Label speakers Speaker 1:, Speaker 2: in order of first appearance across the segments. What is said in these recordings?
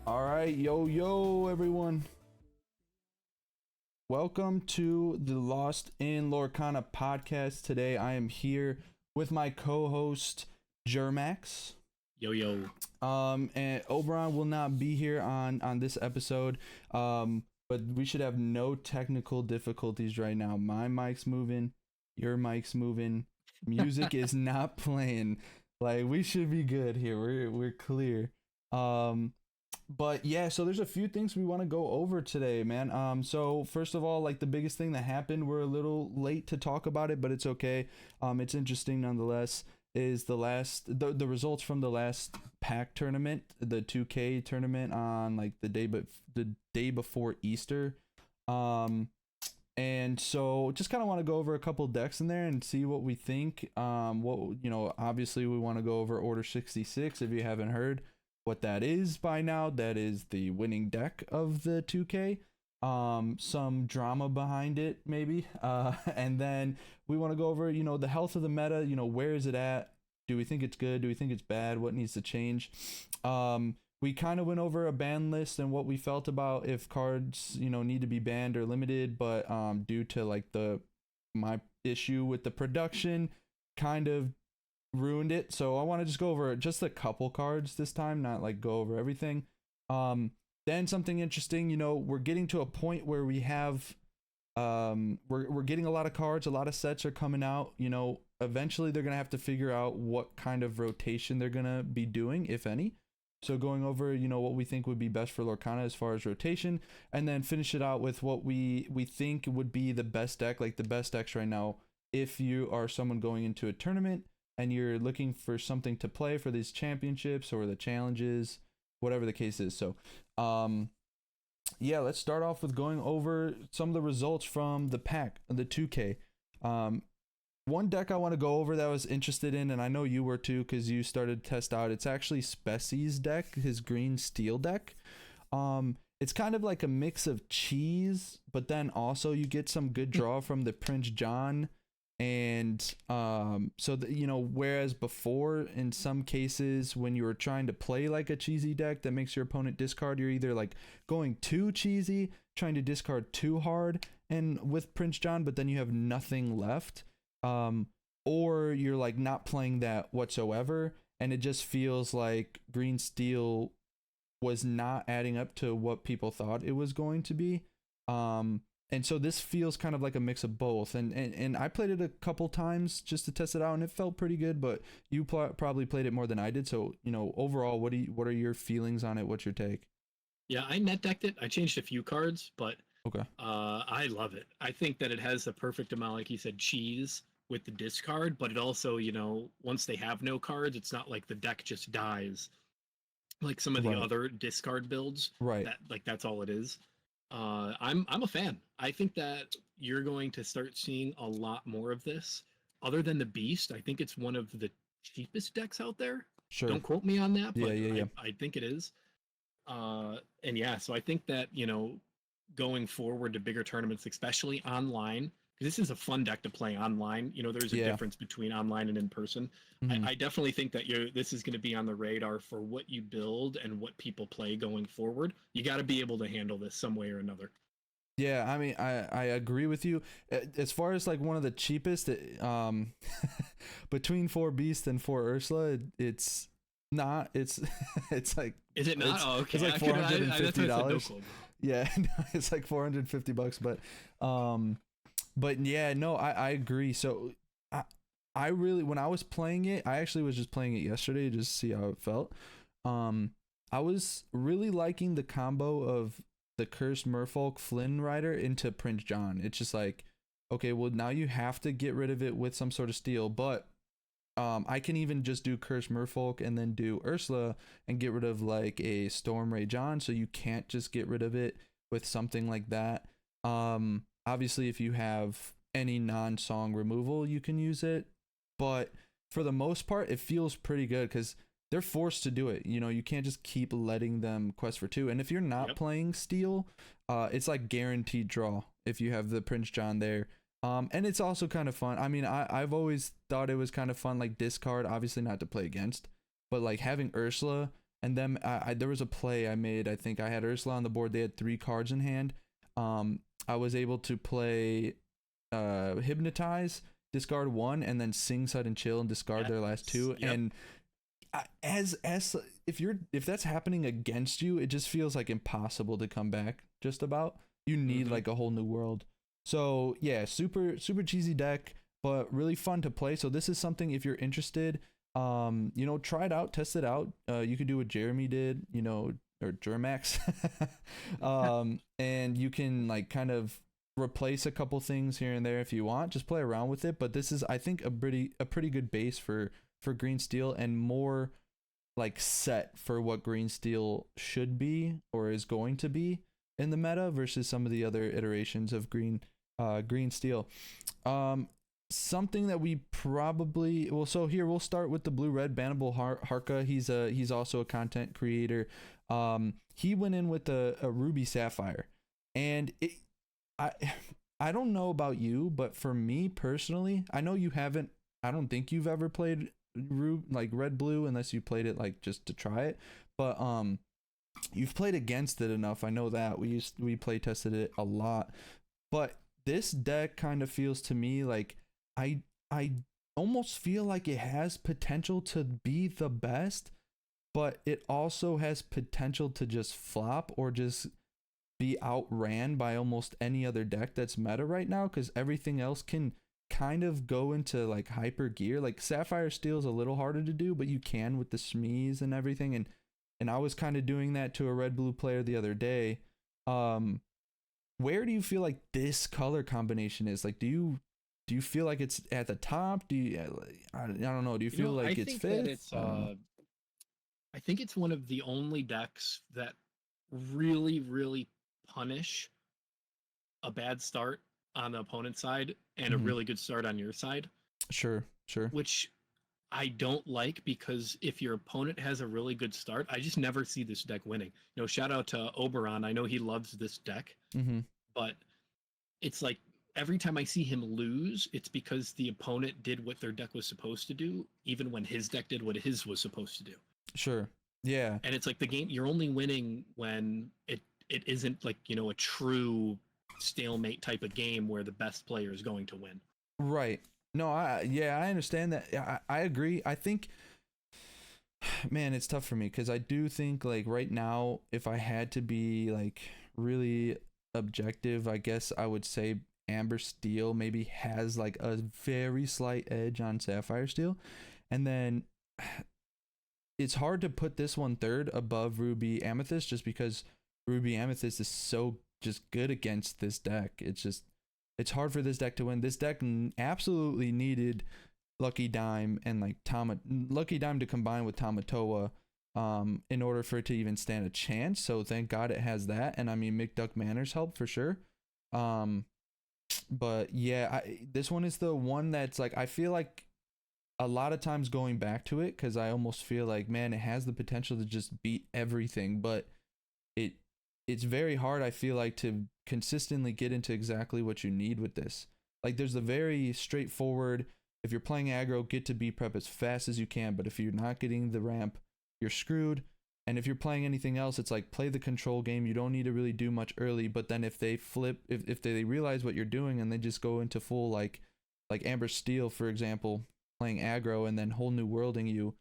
Speaker 1: All right, yo, everyone. Welcome to the Lost in Lorcana podcast. Today, I am here with my co-host Germax.
Speaker 2: Yo.
Speaker 1: And Oberon will not be here on this episode. But we should have no technical difficulties right now. My mic's moving, your mic's moving. Music is not playing. Like, we should be good here. We're clear. But yeah, so there's a few things we want to go over today, man. So first of all, like the biggest thing that happened, we're a little late to talk about it, but it's okay. It's interesting nonetheless. Is the results from the last pack tournament, the 2K tournament on like the day before Easter. And so just kind of want to go over a couple decks in there and see what we think. Obviously we want to go over Order 66 if you haven't heard what that is by now. That is the winning deck of the 2K. Some drama behind it maybe, and then we want to go over the health of the meta. Where is it at? Do we think it's good? Do we think it's bad? What needs to change? We kind of went over a ban list and what we felt about if cards need to be banned or limited, but due to like my issue with the production kind of ruined it. So I want to just go over just a couple cards this time, not like go over everything. Then something interesting, we're getting to a point where we have we're getting a lot of cards, a lot of sets are coming out. Eventually they're gonna have to figure out what kind of rotation they're gonna be doing, if any. So going over what we think would be best for Lorcana as far as rotation, and then finish it out with what we think would be the best deck, like the best decks right now if you are someone going into a tournament and you're looking for something to play for these championships or the challenges, whatever the case is. So let's start off with going over some of the results from the pack, the 2K. One deck I want to go over that I was interested in, and I know you were too because you started to test out, it's actually Speci's deck, his green steel deck. It's kind of like a mix of cheese, but then also you get some good draw from the Prince John. And whereas before in some cases when you were trying to play like a cheesy deck that makes your opponent discard, you're either like going too cheesy, trying to discard too hard and with Prince John, but then you have nothing left, or you're like not playing that whatsoever, and it just feels like green steel was not adding up to what people thought it was going to be. And so this feels kind of like a mix of both, and I played it a couple times just to test it out, and it felt pretty good. But you probably played it more than I did, so overall, what are your feelings on it? What's your take?
Speaker 2: Yeah, I net decked it. I changed a few cards, but
Speaker 1: okay.
Speaker 2: I love it. I think that it has the perfect amount, like you said, cheese with the discard, but it also, once they have no cards, it's not like the deck just dies like some of the other discard builds.
Speaker 1: Right.
Speaker 2: That's all it is. I'm a fan. I think that you're going to start seeing a lot more of this. Other than the Beast, I think it's one of the cheapest decks out there.
Speaker 1: Sure.
Speaker 2: Don't quote me on that, but
Speaker 1: yeah.
Speaker 2: I think it is. So I think that, going forward to bigger tournaments, especially online, because this is a fun deck to play online. There's a difference between online and in person. Mm-hmm. I definitely think that this is going to be on the radar for what you build and what people play going forward. You got to be able to handle this some way or another.
Speaker 1: Yeah, I mean, I agree with you. As far as like one of the cheapest, between 4 Beast and 4 Ursula, it's not. It's like.
Speaker 2: Is it not? Okay.
Speaker 1: It's like $450. Yeah, it's like $450, but yeah, no, I agree. So I really, when I was playing it, I actually was just playing it yesterday just to see how it felt. I was really liking the combo of the Cursed Merfolk Flynn Rider into Prince John. It's just like, okay, well now you have to get rid of it with some sort of steel, but I can even just do Cursed Merfolk and then do Ursula and get rid of like a Storm Ray John, so you can't just get rid of it with something like that. Obviously if you have any non-song removal you can use it, but for the most part it feels pretty good because they're forced to do it. You can't just keep letting them quest for 2, and if you're not playing steel, it's like guaranteed draw if you have the Prince John there. And it's also kind of fun. I mean, I've always thought it was kind of fun, like discard, obviously not to play against, but like having Ursula And then there was a play I made. I think I had Ursula on the board. They had 3 cards in hand. I was able to play Hypnotize, discard 1, and then Sing Sudden Chill and discard their last 2.
Speaker 2: Yep.
Speaker 1: And as if that's happening against you, it just feels like impossible to come back. Just about. You need like a whole new world. So yeah, super cheesy deck, but really fun to play. So this is something, if you're interested, try it out, test it out. You could do what Jeremy did, or Germax. And you can like kind of replace a couple things here and there if you want. Just play around with it. But this is, I think, a pretty good base for green steel, and more like set for what green steel should be or is going to be in the meta versus some of the other iterations of green steel. Something that we probably so here we'll start with the blue red bannable Harka. He's also a content creator. He went in with a ruby sapphire, and I don't know about you, but for me personally, I know you haven't. I don't think you've ever played like red blue unless you played it like just to try it, but you've played against it enough. I know that we play tested it a lot, but this deck kind of feels to me like I almost feel like it has potential to be the best, but it also has potential to just flop or just be outran by almost any other deck that's meta right now, because everything else can kind of go into like hyper gear. Like Sapphire Steel is a little harder to do, but you can with the Smees and everything, and I was kind of doing that to a red blue player the other day. Where do you feel like this color combination is? Like, do you feel like it's at the top? Do you I don't know, do you feel like it's fifth?
Speaker 2: I think it's one of the only decks that really punish a bad start on the opponent's side and a really good start on your side.
Speaker 1: Sure.
Speaker 2: Which I don't like, because if your opponent has a really good start, I just never see this deck winning. Shout out to Oberon. I know he loves this deck, but it's like every time I see him lose, it's because the opponent did what their deck was supposed to do, even when his deck did what his was supposed to do.
Speaker 1: Sure. Yeah.
Speaker 2: And it's like the game, you're only winning when it isn't like, a true stalemate type of game where the best player is going to win.
Speaker 1: Right. No, I understand that. I agree. I think, man, it's tough for me because I do think like right now, if I had to be like really objective, I guess I would say Amber Steel maybe has like a very slight edge on Sapphire Steel. And then it's hard to put this one third above Ruby Amethyst, just because Ruby Amethyst is so just good against this deck. It's hard for this deck to win. This deck absolutely needed Lucky Dime and like Lucky Dime to combine with Tamatoa in order for it to even stand a chance. So thank God it has that. And I mean, McDuck Manor's help for sure. But yeah, this one is the one that's like, I feel like a lot of times going back to it, because I almost feel like, man, it has the potential to just beat everything, but it's very hard, I feel like, to consistently get into exactly what you need with this. Like, there's a very straightforward, if you're playing aggro, get to B prep as fast as you can, but if you're not getting the ramp, you're screwed. And if you're playing anything else, it's like, play the control game. You don't need to really do much early, but then if they flip, if they realize what you're doing and they just go into full, like Amber Steel, for example, playing aggro and then whole new worlding you,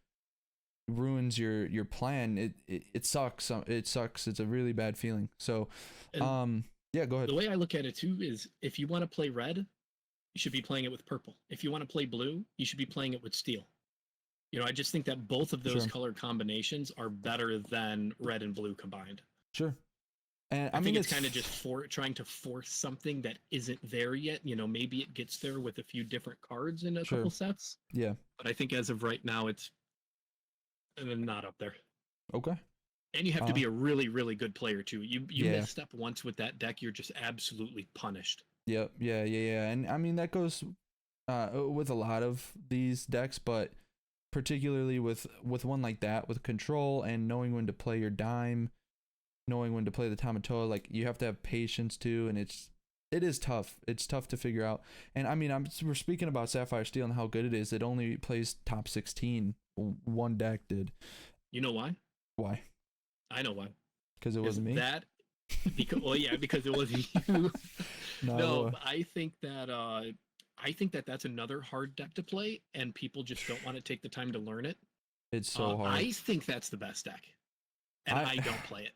Speaker 1: ruins your plan. It sucks. It sucks. It's a really bad feeling. So yeah, go ahead.
Speaker 2: The way I look at it too is, if you want to play red, you should be playing it with purple. If you want to play blue, you should be playing it with steel. I just think that both of those color combinations are better than red and blue combined.
Speaker 1: Sure. And
Speaker 2: I mean, it's kind of just trying to force something that isn't there yet. Maybe it gets there with a few different cards in a couple sets.
Speaker 1: Yeah.
Speaker 2: But I think as of right now, it's not up there.
Speaker 1: Okay.
Speaker 2: And you have to be a really, really good player too. You misstep once with that deck, you're just absolutely punished.
Speaker 1: Yep. Yeah. And I mean, that goes with a lot of these decks, but particularly with one like that, with control and knowing when to play your dime, knowing when to play the Tamatoa, like, you have to have patience too, and it is tough. It's tough to figure out. And I mean, we're speaking about Sapphire Steel and how good it is. It only plays top 16. One deck did.
Speaker 2: You know why? Why? I know why.
Speaker 1: Because it wasn't me.
Speaker 2: Because it wasn't you. No, I think that that's another hard deck to play, and people just don't want to take the time to learn it.
Speaker 1: It's so hard.
Speaker 2: I think that's the best deck, and I don't play it.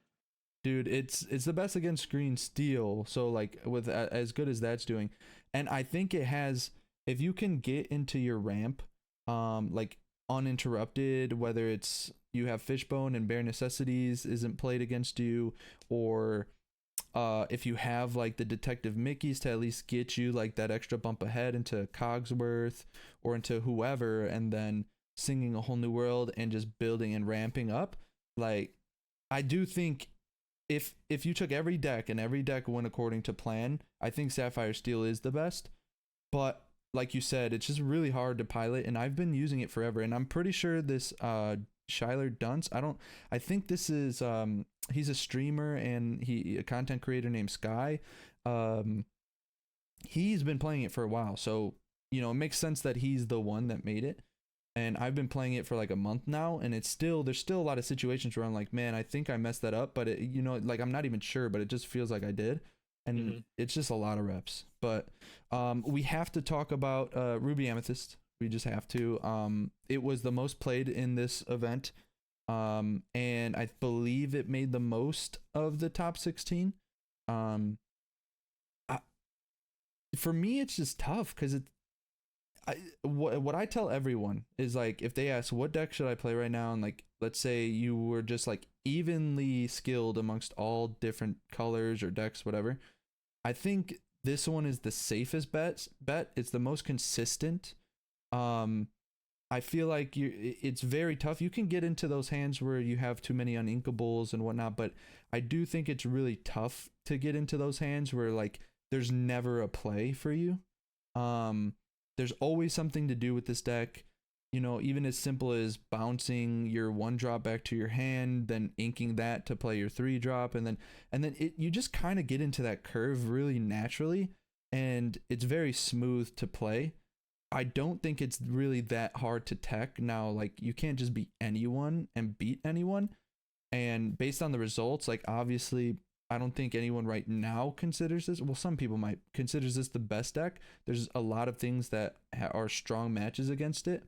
Speaker 1: Dude, it's the best against green steel. So like with as good as that's doing, and I think it has. If you can get into your ramp, like uninterrupted, whether it's you have Fishbone and Bare Necessities isn't played against you, or if you have like the Detective Mickeys to at least get you like that extra bump ahead into Cogsworth or into whoever, and then singing A Whole New World and just building and ramping up. Like, I do think if you took every deck and every deck went according to plan, I think Sapphire Steel is the best. But like you said, it's just really hard to pilot, and I've been using it forever, and I'm pretty sure this Shyler Dunce, I think this is he's a streamer and a content creator named Sky. He's been playing it for a while, so you know it makes sense that he's the one that made it. And I've been playing it for like a month now, and there's still a lot of situations where I'm like, man, I think I messed that up, but like I'm not even sure, but it just feels like I did. And it's just a lot of reps. But we have to talk about Ruby Amethyst. We just have to. It was the most played in this event, and I believe it made the most of the top 16. For me, it's just tough because what I tell everyone is like, if they ask what deck should I play right now, and like let's say you were just like evenly skilled amongst all different colors or decks, whatever, I think this one is the safest bet. It's the most consistent. I feel like it's very tough. You can get into those hands where you have too many uninkables and whatnot, but I do think it's really tough to get into those hands where like there's never a play for you. There's always something to do with this deck, you know, even as simple as bouncing your 1-drop back to your hand, then inking that to play your 3-drop, and then you just kind of get into that curve really naturally, and it's very smooth to play. I don't think it's really that hard to tech. Now, like, you can't just beat anyone and beat anyone, and based on the results, like, obviously I don't think anyone right now considers this. Well, some people might considers this the best deck. There's a lot of things that are strong matches against it.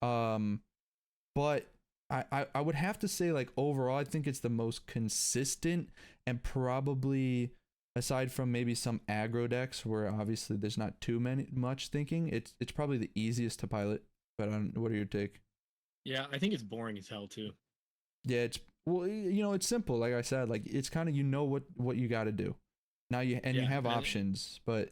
Speaker 1: But I would have to say, like, overall, I think it's the most consistent, and probably aside from maybe some aggro decks where obviously there's not much thinking, it's probably the easiest to pilot. But what are your take?
Speaker 2: Yeah, I think it's boring as hell too.
Speaker 1: Yeah, well, you know, it's simple. Like I said, like it's kind of, you know, what you got to do. Now you have options, but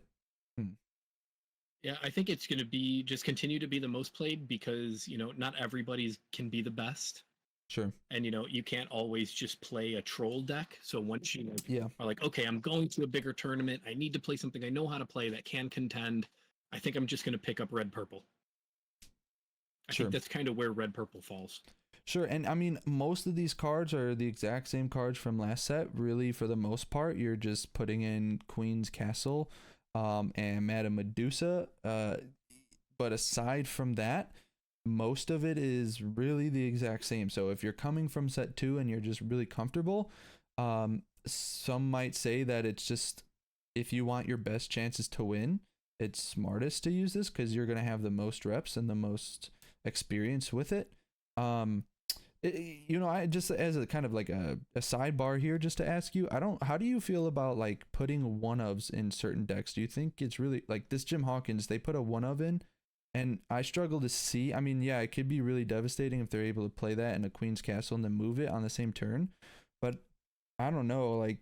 Speaker 2: yeah, I think it's going to be just continue to be the most played because, you know, not everybody's can be the best.
Speaker 1: Sure.
Speaker 2: And, you know, you can't always just play a troll deck. So once you are like, okay, I'm going to a bigger tournament, I need to play something I know how to play that can contend, I think I'm just going to pick up red purple. I think that's kind of where red purple falls.
Speaker 1: Sure, and I mean, most of these cards are the exact same cards from last set. Really, for the most part, you're just putting in Queen's Castle, and Madame Medusa. But aside from that, most of it is really the exact same. So if you're coming from set 2 and you're just really comfortable, some might say that it's just, if you want your best chances to win, it's smartest to use this because you're gonna have the most reps and the most experience with it. You know, I just, as a kind of like a sidebar here, just to ask you, how do you feel about like putting one-ofs in certain decks? Do you think it's really like this Jim Hawkins, they put a one-of in, and I struggle to see, I mean, yeah, it could be really devastating if they're able to play that in a Queen's Castle and then move it on the same turn, but I don't know, like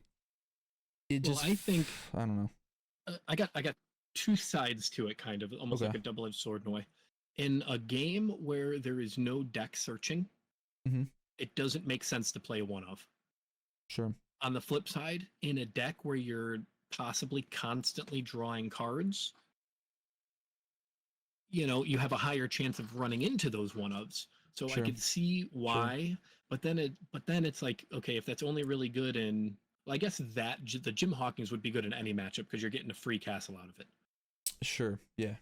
Speaker 1: it just,
Speaker 2: I think,
Speaker 1: I don't know.
Speaker 2: I got two sides to it, kind of almost like a double-edged sword in a way. In a game where there is no deck searching, it doesn't make sense to play one-of.
Speaker 1: Sure.
Speaker 2: On the flip side, in a deck where you're possibly constantly drawing cards, you know, you have a higher chance of running into those one-ofs. So I could see why, but then it's like, okay, if that's only really good in, well, I guess that the Jim Hawkins would be good in any matchup because you're getting a free castle out of it.
Speaker 1: Sure. Yeah.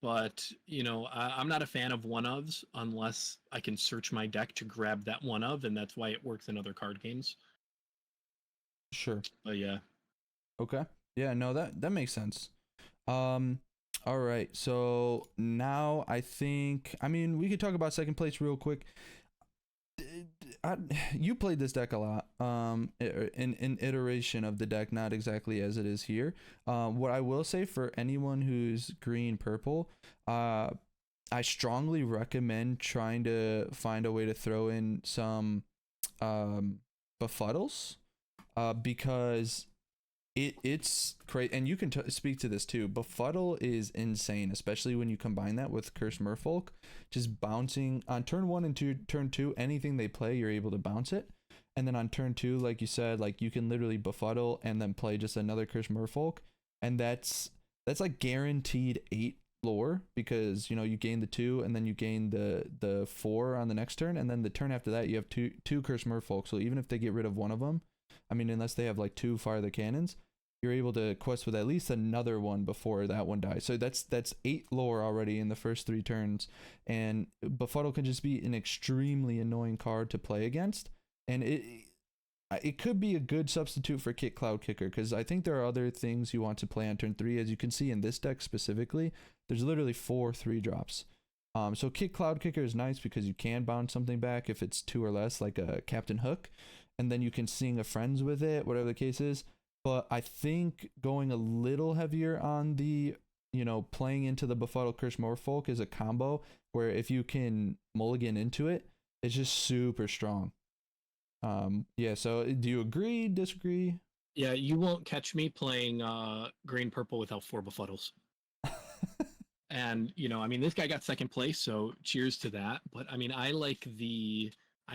Speaker 2: but I'm not a fan of one-ofs unless I can search my deck to grab that one-of, and that's why it works in other card games.
Speaker 1: Sure.
Speaker 2: But yeah.
Speaker 1: Okay. Yeah, no, that makes sense. All right. So now I think, I mean, we could talk about second place real quick. You played this deck a lot, in iteration of the deck, not exactly as it is here. What I will say for anyone who's green purple, I strongly recommend trying to find a way to throw in some befuddles, because it's great, and you can speak to this too. Befuddle is insane, especially when you combine that with Curse Merfolk. Just bouncing on turn 1 and turn 2, anything they play, you're able to bounce it. And then on turn 2, like you said, like you can literally befuddle and then play just another Curse Merfolk, and that's like guaranteed 8 lore, because you gain the 2 and then you gain the 4 on the next turn, and then the turn after that you have two Curse Merfolk. So even if they get rid of one of them, I mean, unless they have like 2 fire the cannons, you're able to quest with at least another one before that one dies. So that's 8 lore already in the first 3 turns, and Befuddle can just be an extremely annoying card to play against, and it could be a good substitute for Kick Cloud Kicker, because I think there are other things you want to play on turn 3. As you can see in this deck specifically, there's literally 4 3-drops. So Kick Cloud Kicker is nice because you can bounce something back if it's 2 or less, like a Captain Hook, and then you can Sing a Friends with it, whatever the case is. But I think going a little heavier on the, playing into the Befuddle Curse Merfolk is a combo where if you can mulligan into it, it's just super strong. Yeah, so do you agree, disagree?
Speaker 2: Yeah, you won't catch me playing green purple without 4 befuddles. And I mean, this guy got second place, so cheers to that. But I mean, I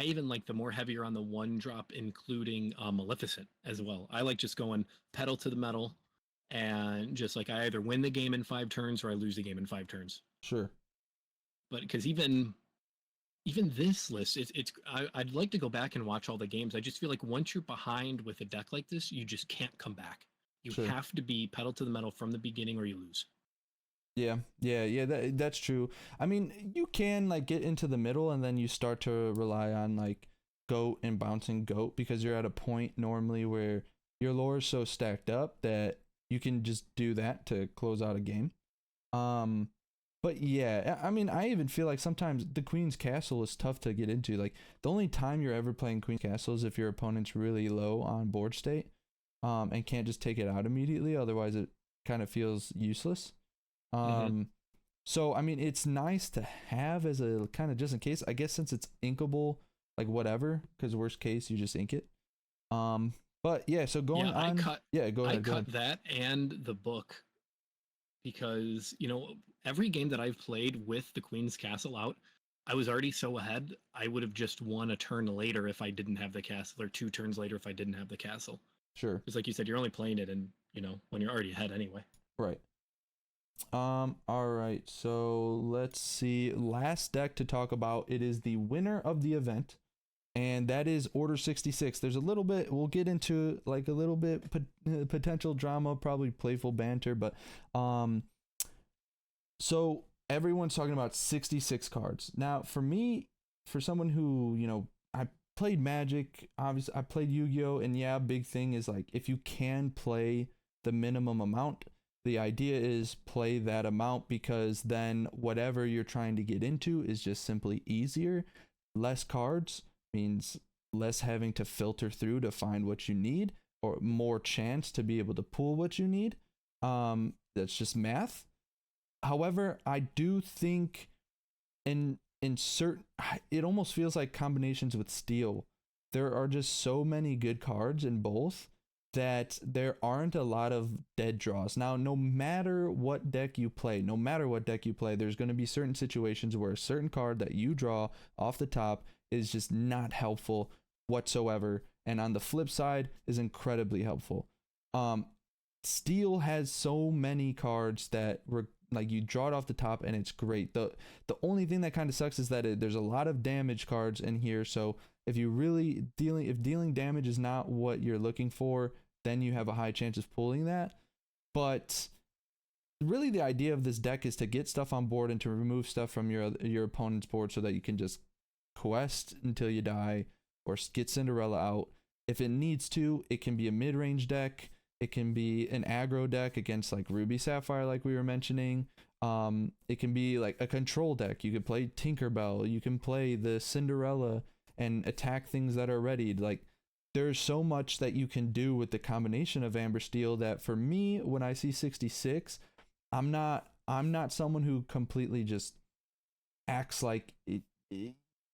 Speaker 2: even like the more heavier on the 1-drop, including Maleficent as well. I like just going pedal to the metal, and just like I either win the game in 5 turns or I lose the game in 5 turns.
Speaker 1: Sure.
Speaker 2: But because even this list, I'd like to go back and watch all the games. I just feel like once you're behind with a deck like this, you just can't come back. You
Speaker 1: Sure.
Speaker 2: have to be pedal to the metal from the beginning or you lose.
Speaker 1: Yeah, that's true. I mean, you can like get into the middle and then you start to rely on like goat and bouncing goat, because you're at a point normally where your lore is so stacked up that you can just do that to close out a game. But yeah, I mean, I even feel like sometimes the Queen's Castle is tough to get into. Like the only time you're ever playing Queen's Castle is if your opponent's really low on board state, and can't just take it out immediately. Otherwise, it kind of feels useless. So I mean, it's nice to have as a kind of just in case, I guess, since it's inkable, like whatever, because worst case you just ink it. But yeah, so go ahead.
Speaker 2: I cut that and the book, because every game that I've played with the Queen's Castle out, I was already so ahead, I would have just won a turn later if I didn't have the castle, or 2 turns later if I didn't have the castle.
Speaker 1: Sure.
Speaker 2: Because like you said, you're only playing it and when you're already ahead anyway.
Speaker 1: Right. All right, so let's see. Last deck to talk about. It is the winner of the event, and that is Order 66. There's a little bit, we'll get into like a little bit potential drama, probably playful banter, but so everyone's talking about 66 cards. Now, for me, for someone who, I played Magic, obviously I played Yu-Gi-Oh, and yeah, big thing is like if you can play the minimum amount, the idea is play that amount, because then whatever you're trying to get into is just simply easier. Less cards means less having to filter through to find what you need, or more chance to be able to pull what you need. That's just math. However, I do think in certain, it almost feels like combinations with Steel, there are just so many good cards in both that there aren't a lot of dead draws. Now, no matter what deck you play, there's going to be certain situations where a certain card that you draw off the top is just not helpful whatsoever, and on the flip side is incredibly helpful. Steel has so many cards that like you draw it off the top and it's great. The only thing that kind of sucks is that there's a lot of damage cards in here, so if you really dealing damage is not what you're looking for, then you have a high chance of pulling that. But really the idea of this deck is to get stuff on board and to remove stuff from your opponent's board so that you can just quest until you die or get Cinderella out. If it needs to, it can be a mid-range deck. It can be an aggro deck against like Ruby Sapphire, like we were mentioning. It can be like a control deck. You could play Tinkerbell. You can play the Cinderella and attack things that are ready. Like, there's so much that you can do with the combination of Amber Steel that for me, when I see 66, I'm not someone who completely just acts like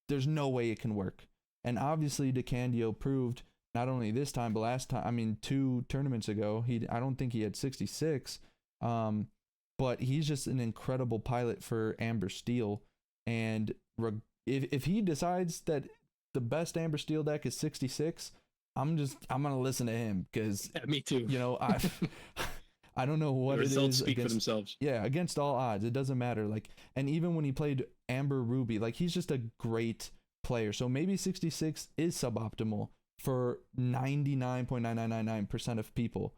Speaker 1: there's no way it can work. And obviously DeCandio proved, not only this time but last time, I mean 2 tournaments ago, I don't think he had 66, but he's just an incredible pilot for Amber Steel. And if he decides that the best Amber Steel deck is 66, I'm gonna listen to him, because
Speaker 2: me too.
Speaker 1: You know, I don't know what
Speaker 2: the
Speaker 1: it
Speaker 2: results
Speaker 1: is
Speaker 2: speak
Speaker 1: against,
Speaker 2: for themselves.
Speaker 1: Yeah, against all odds, it doesn't matter. Like, and even when he played Amber Ruby, like, he's just a great player. So maybe 66 is suboptimal for 99.9999% of people,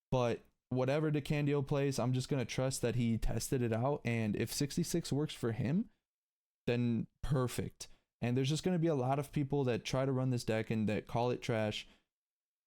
Speaker 1: but whatever DeCandio plays, I'm just gonna trust that he tested it out, and if 66 works for him, then perfect. And there's just going to be a lot of people that try to run this deck and that call it trash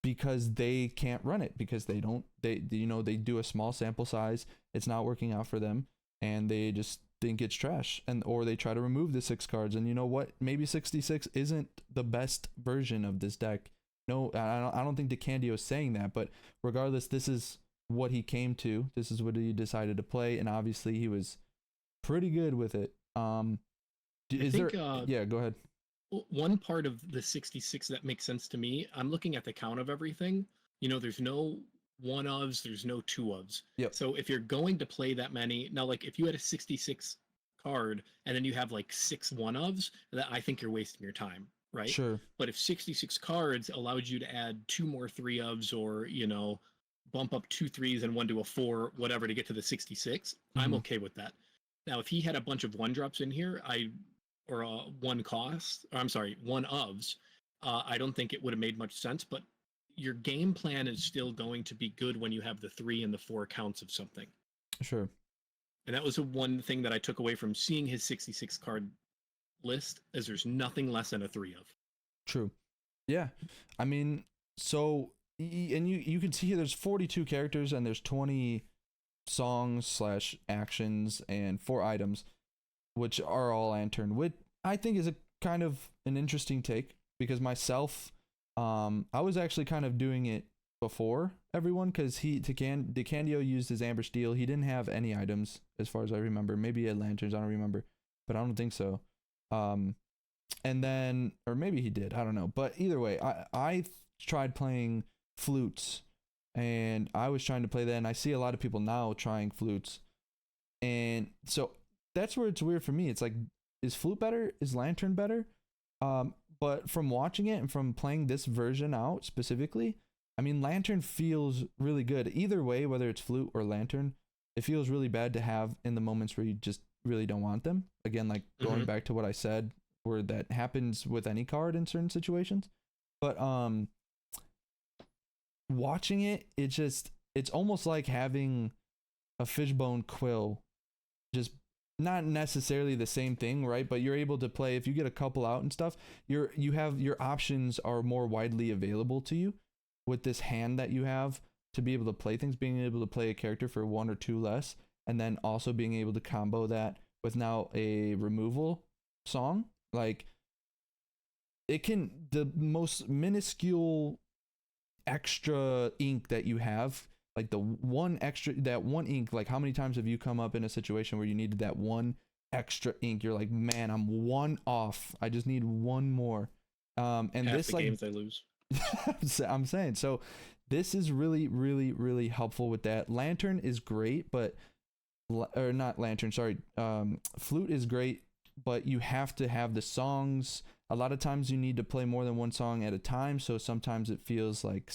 Speaker 1: because they can't run it, because they do a small sample size, it's not working out for them, and they just think it's trash, or they try to remove the 6 cards. And you know what? Maybe 66 isn't the best version of this deck. No, I don't think DeCandio is saying that, but regardless, this is what he came to. This is what he decided to play, and obviously he was pretty good with it. Yeah, go ahead.
Speaker 2: One part of the 66 that makes sense to me, I'm looking at the count of everything. You know, there's no 1-ofs, there's no 2-ofs.
Speaker 1: Yep.
Speaker 2: So if you're going to play that many, now, like, if you had a 66 card and then you have like 6 1-ofs, that I think you're wasting your time, right?
Speaker 1: Sure.
Speaker 2: But if 66 cards allowed you to add 2 more 3-ofs, or, you know, bump up 2 3s and 1 to a 4, whatever, to get to the 66, I'm okay with that. Now, if he had a bunch of 1-drops in here, or 1-ofs, I don't think it would have made much sense. But your game plan is still going to be good when you have the 3 and the 4 counts of something.
Speaker 1: Sure.
Speaker 2: And that was the one thing that I took away from seeing his 66 card list, is there's nothing less than a 3-of.
Speaker 1: True. Yeah. I mean, so, and you can see here there's 42 characters and there's 20 songs / actions and 4 items, which are all Lantern, which I think is a kind of an interesting take, because myself, I was actually kind of doing it before everyone, because DeCandio used his Amber Steel. He didn't have any items as far as I remember. Maybe he had lanterns, I don't remember, but I don't think so. And then, or maybe he did, I don't know. But either way, I tried playing flutes, and I was trying to play that, and I see a lot of people now trying flutes, and so that's where it's weird for me. It's like, is flute better? Is lantern better? But from watching it and from playing this version out specifically, I mean, lantern feels really good. Either way, whether it's flute or lantern, it feels really bad to have in the moments where you just really don't want them. Again, like going back to what I said, where that happens with any card in certain situations. But watching it, it's almost like having a fishbone quill, just not necessarily the same thing, right? But you're able to play, if you get a couple out and stuff, your options are more widely available to you with this hand that you have to be able to play things, being able to play a character for 1 or 2 less, and then also being able to combo that with now a removal song. Like, it can, the most minuscule extra ink that you have, like that one ink, like how many times have you come up in a situation where you needed that one extra ink? You're like, man, I'm 1 off, I just need 1 more. And
Speaker 2: half
Speaker 1: this,
Speaker 2: the
Speaker 1: like,
Speaker 2: games I lose.
Speaker 1: I'm saying, so this is really, really, really helpful with that. Lantern is great, but or not lantern, sorry, flute is great, but you have to have the songs. A lot of times you need to play more than 1 song at a time, so sometimes it feels like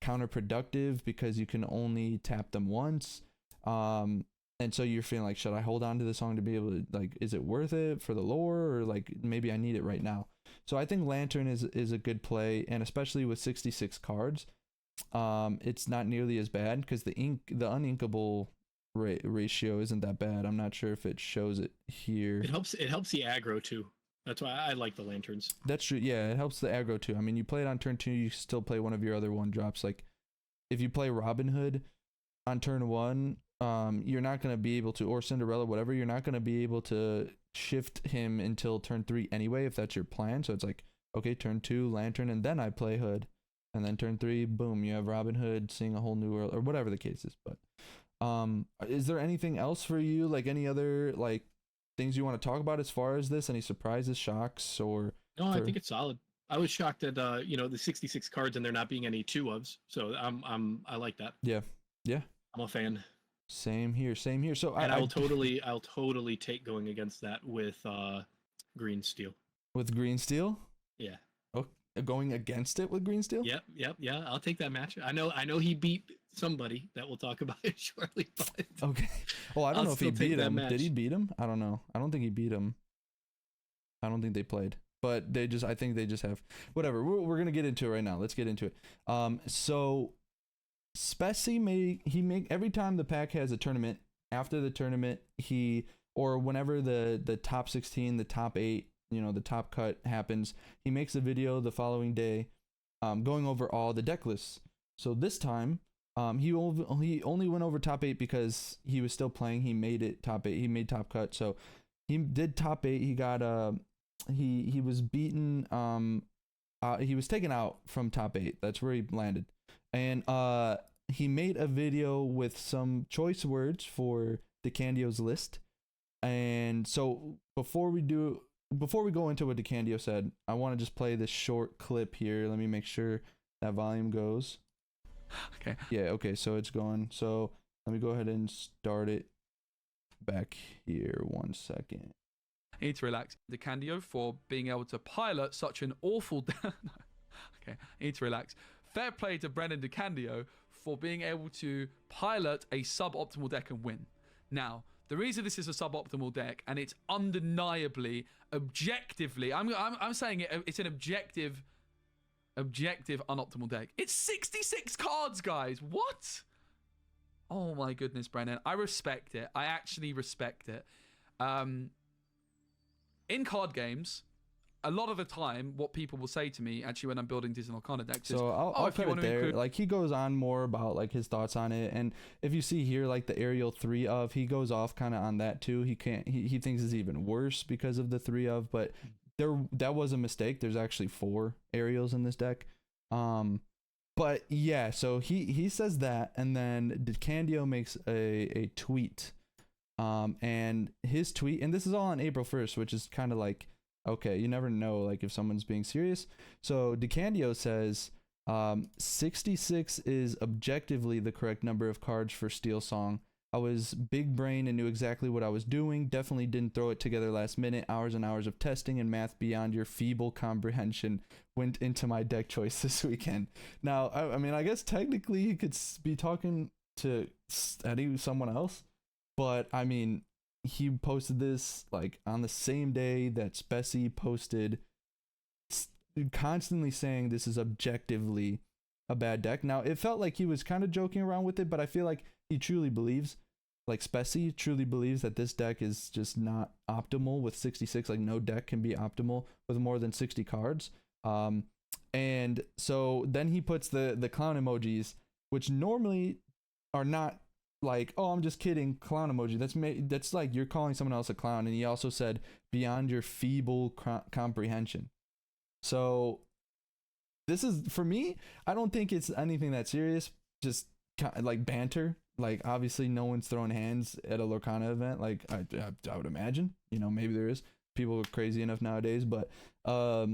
Speaker 1: counterproductive because you can only tap them once, and so you're feeling like, should I hold on to the song to be able to, like, is it worth it for the lore, or like maybe I need it right now? So I think lantern is a good play, and especially with 66 cards, it's not nearly as bad, because the uninkable ratio isn't that bad. I'm not sure if it shows it here.
Speaker 2: It helps the aggro too. That's why I like the lanterns.
Speaker 1: That's true. Yeah, it helps the aggro too. I mean, you play it on turn 2, you still play one of your other 1-drops. Like if you play Robin Hood on turn 1, you're not going to be able to, or Cinderella, whatever, you're not going to be able to shift him until turn 3 anyway, if that's your plan. So it's like, okay, turn 2 lantern, and then I play Hood, and then turn 3, boom, you have Robin Hood seeing a whole new world, or whatever the case is. But is there anything else for you, like any other like things you want to talk about as far as this? Any surprises, shocks, or?
Speaker 2: No, I think it's solid. I was shocked at the 66 cards and there not being any 2-ofs. So I like that.
Speaker 1: Yeah.
Speaker 2: I'm a fan.
Speaker 1: Same here. So
Speaker 2: I'll totally take going against that with green steel.
Speaker 1: With green steel?
Speaker 2: Yeah.
Speaker 1: Oh, going against it with green steel?
Speaker 2: Yep. I'll take that match. I know he beat somebody that we'll talk about it shortly. But
Speaker 1: okay. Well, I don't know if he beat him. Did he beat him? I don't know. I don't think he beat him. I don't think they played. But I think they just have whatever. We're gonna get into it right now. Let's get into it. So Speci every time the pack has a tournament, after the tournament, or whenever the top 16, the top 8, the top cut happens, he makes a video the following day, going over all the deck lists. So this time, he only went over top 8 because he was still playing. He made it top 8. He made top cut. So he did top 8. He got he was beaten. He was taken out from top 8. That's where he landed. And he made a video with some choice words for DeCandio's list. And so before we go into what DeCandio said, I want to just play this short clip here. Let me make sure that volume goes.
Speaker 3: Okay.
Speaker 1: Yeah, okay, so it's going. So let me go ahead and start it back here 1 second.
Speaker 3: I need to relax. DeCandio for being able to pilot such an awful... no. Okay, I need to relax. Fair play to Brennan DeCandio for being able to pilot a suboptimal deck and win. Now, the reason this is a suboptimal deck, and it's undeniably, objectively, I'm saying it's an objective unoptimal deck. It's 66 cards, guys. What? Oh my goodness, Brennan. I respect it. I actually respect it. In card games, a lot of the time, what people will say to me, actually, when I'm building Disney Lorcana decks,
Speaker 1: so I'll put it there. Like, he goes on more about like his thoughts on it, and if you see here, like the aerial 3 of, he goes off kind of on that too. He thinks it's even worse because of the 3 of, but that was a mistake. There's actually 4 aerials in this deck. But yeah, so he says that, and then DeCandio makes a tweet. And his tweet, and this is all on April 1st, which is kind of like, okay, you never know, like, if someone's being serious. So DeCandio says, 66 is objectively the correct number of cards for Steel Song. I was big brain and knew exactly what I was doing. Definitely didn't throw it together last minute. Hours and hours of testing and math beyond your feeble comprehension went into my deck choice this weekend. Now, I mean, I guess technically he could be talking to someone else, but I mean, he posted this like on the same day that Speci posted, constantly saying this is objectively a bad deck. Now, it felt like he was kind of joking around with it, but I feel like he truly believes, like Speci truly believes, that this deck is just not optimal with 66. Like, no deck can be optimal with more than 60 cards. And so then he puts the clown emojis, which normally are not like, oh, I'm just kidding, clown emoji. That's like you're calling someone else a clown. And he also said beyond your feeble comprehension. So this is, for me, I don't think it's anything that serious, just like banter. Like, obviously no one's throwing hands at a Lorcana event, like I would imagine, maybe there is. People are crazy enough nowadays, but I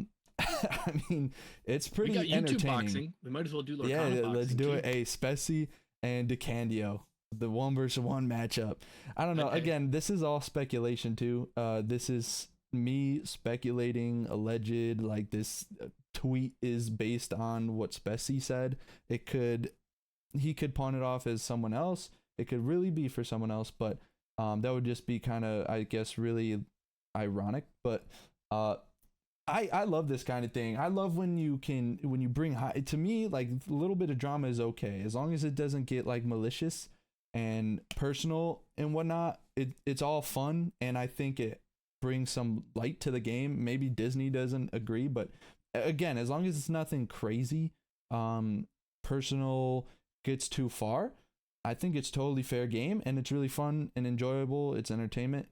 Speaker 1: mean, it's pretty entertaining. YouTube boxing.
Speaker 2: We might as well do Lorcana boxing.
Speaker 1: Let's do it. A Speci and DeCandio, the 1-versus-1 matchup. I don't know. Okay. Again, this is all speculation too. This is me speculating, alleged. Like, this tweet is based on what Speci said. He could pawn it off as someone else. It could really be for someone else, but that would just be kind of, I guess, really ironic. But I love this kind of thing. I love when you bring high. To me, like, a little bit of drama is okay, as long as it doesn't get like malicious. and personal and whatnot. It's all fun, and I think it brings some light to the game. Maybe Disney doesn't agree, but again, as long as it's nothing crazy, personal gets too far, I think it's totally fair game, and it's really fun and enjoyable. It's entertainment.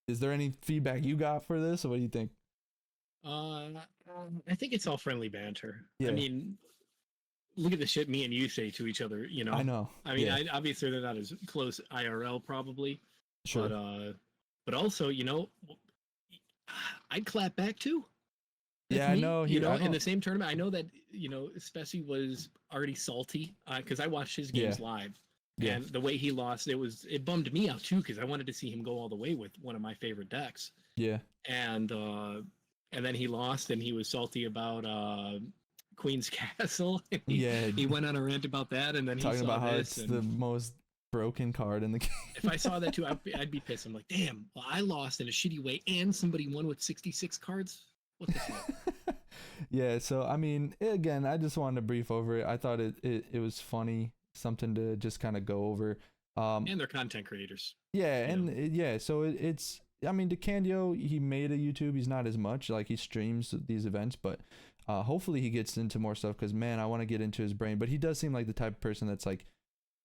Speaker 1: Is there any feedback you got for this, or what do you think?
Speaker 2: I think it's all friendly banter.
Speaker 1: Yeah.
Speaker 2: I mean, look at the shit me and you say to each other. You know.
Speaker 1: I know.
Speaker 2: I mean,
Speaker 1: yeah.
Speaker 2: obviously they're not as close IRL probably,
Speaker 1: Sure.
Speaker 2: but also, you know, I'd clap back too. That's
Speaker 1: Yeah, I
Speaker 2: me,
Speaker 1: know.
Speaker 2: You know, in the same tournament, I know that, you know, Speci was already salty because I watched his games live, and the way he lost, it bummed me out too because I wanted to see him go all the way with one of my favorite decks.
Speaker 1: Yeah.
Speaker 2: And then he lost, and he was salty about Queen's Castle. He went on a rant about that, and then
Speaker 1: talking
Speaker 2: he saw
Speaker 1: about how
Speaker 2: this,
Speaker 1: it's the most broken card in the game.
Speaker 2: If I saw that too, I'd be pissed. I'm like, damn, well, I lost in a shitty way, and somebody won with 66 cards. What the fuck?
Speaker 1: Yeah, so I mean, again, I just wanted to brief over it. I thought it was funny, something to just kind of go over.
Speaker 2: And they're content creators.
Speaker 1: Yeah, and so it's. I mean, DeCandio, he made a YouTube. He's not as much, like he streams these events, but hopefully he gets into more stuff because, man, I want to get into his brain. But he does seem like the type of person that's like,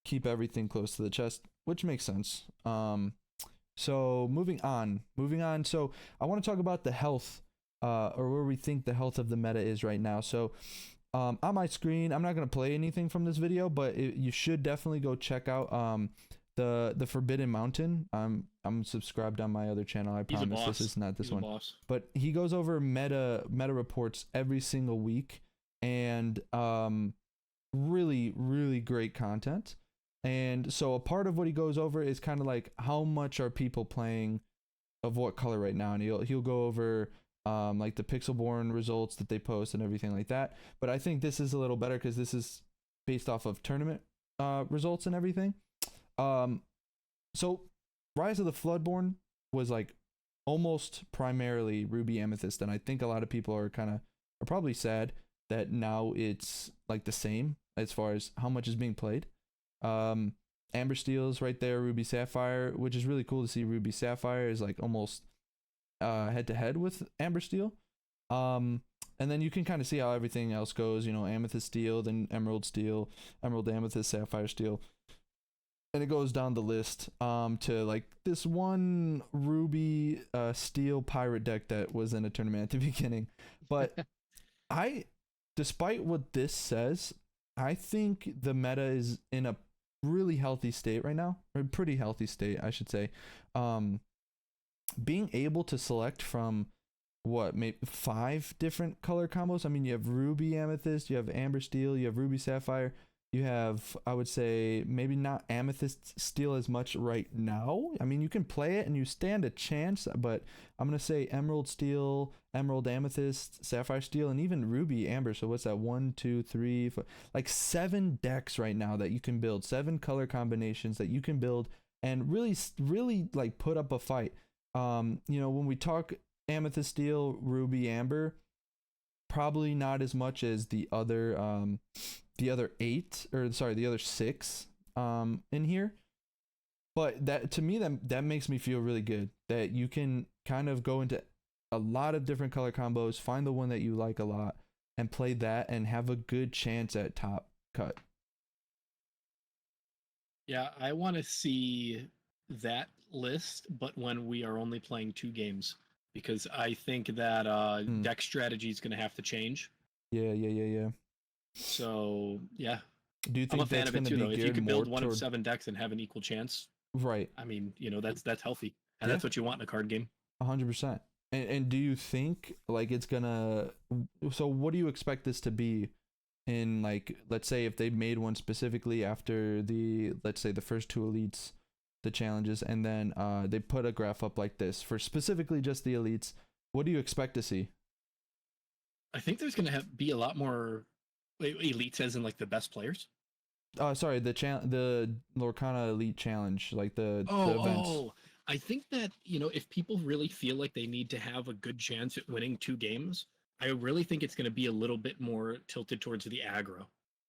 Speaker 1: keep everything close to the chest, which makes sense. So moving on. So I want to talk about the health, or where we think the health of the meta is right now. So on my screen, I'm not going to play anything from this video, but you should definitely go check out the Forbidden Mountain. I'm subscribed on my other channel. I promise this is not this one. But he goes over meta reports every single week, and really, really great content. And so a part of what he goes over is kind of like how much are people playing of what color right now, and he'll go over like the Pixelborn results that they post and everything like that. But I think this is a little better because this is based off of tournament results and everything. So Rise of the Floodborn was like almost primarily Ruby Amethyst, and I think a lot of people are probably sad that now it's like the same as far as how much is being played. Amber Steel's right there, Ruby Sapphire, which is really cool to see. Ruby Sapphire is like almost head to head with Amber Steel. And then you can kind of see how everything else goes, you know, Amethyst Steel, then Emerald Steel, Emerald Amethyst, Sapphire Steel. And it goes down the list to like this one Ruby Steel pirate deck that was in a tournament at the beginning. But despite what this says, I think the meta is in a really healthy state right now, or a pretty healthy state, I should say. Being able to select from maybe 5 different color combos. I mean, you have Ruby Amethyst, you have Amber Steel, you have Ruby Sapphire, you have, I would say, maybe not Amethyst Steel as much right now. I mean, you can play it and you stand a chance, but I'm going to say Emerald Steel, Emerald Amethyst, Sapphire Steel, and even Ruby Amber. So what's that? 1, 2, 3, 4, like 7 decks right now that you can build, 7 color combinations that you can build and really, really like put up a fight. You know, when we talk Amethyst Steel, Ruby Amber, probably not as much as the other 6 in here, but that to me that makes me feel really good that you can kind of go into a lot of different color combos, find the one that you like a lot and play that and have a good chance at top cut.
Speaker 2: Yeah, I want to see that list, but when we are only playing 2 games, because I think that deck strategy is going to have to change.
Speaker 1: Yeah.
Speaker 2: So yeah,
Speaker 1: do you think
Speaker 2: I'm a fan
Speaker 1: that's
Speaker 2: of it
Speaker 1: going to
Speaker 2: too,
Speaker 1: be
Speaker 2: though. If you
Speaker 1: geared
Speaker 2: can
Speaker 1: more
Speaker 2: build one
Speaker 1: toward
Speaker 2: of 7 decks and have an equal chance,
Speaker 1: right?
Speaker 2: I mean, you know, that's healthy, and that's what you want in a card game.
Speaker 1: 100%. And do you think like it's gonna? So what do you expect this to be? In like, let's say if they made one specifically after let's say the first 2 elites, the challenges, and then they put a graph up like this for specifically just the elites, what do you expect to see?
Speaker 2: I think there's going to be a lot more elites, as in like the best players.
Speaker 1: Sorry, the Lorcana Elite Challenge, like the events.
Speaker 2: Oh, I think that, you know, if people really feel like they need to have a good chance at winning 2 games, I really think it's going to be a little bit more tilted towards the aggro.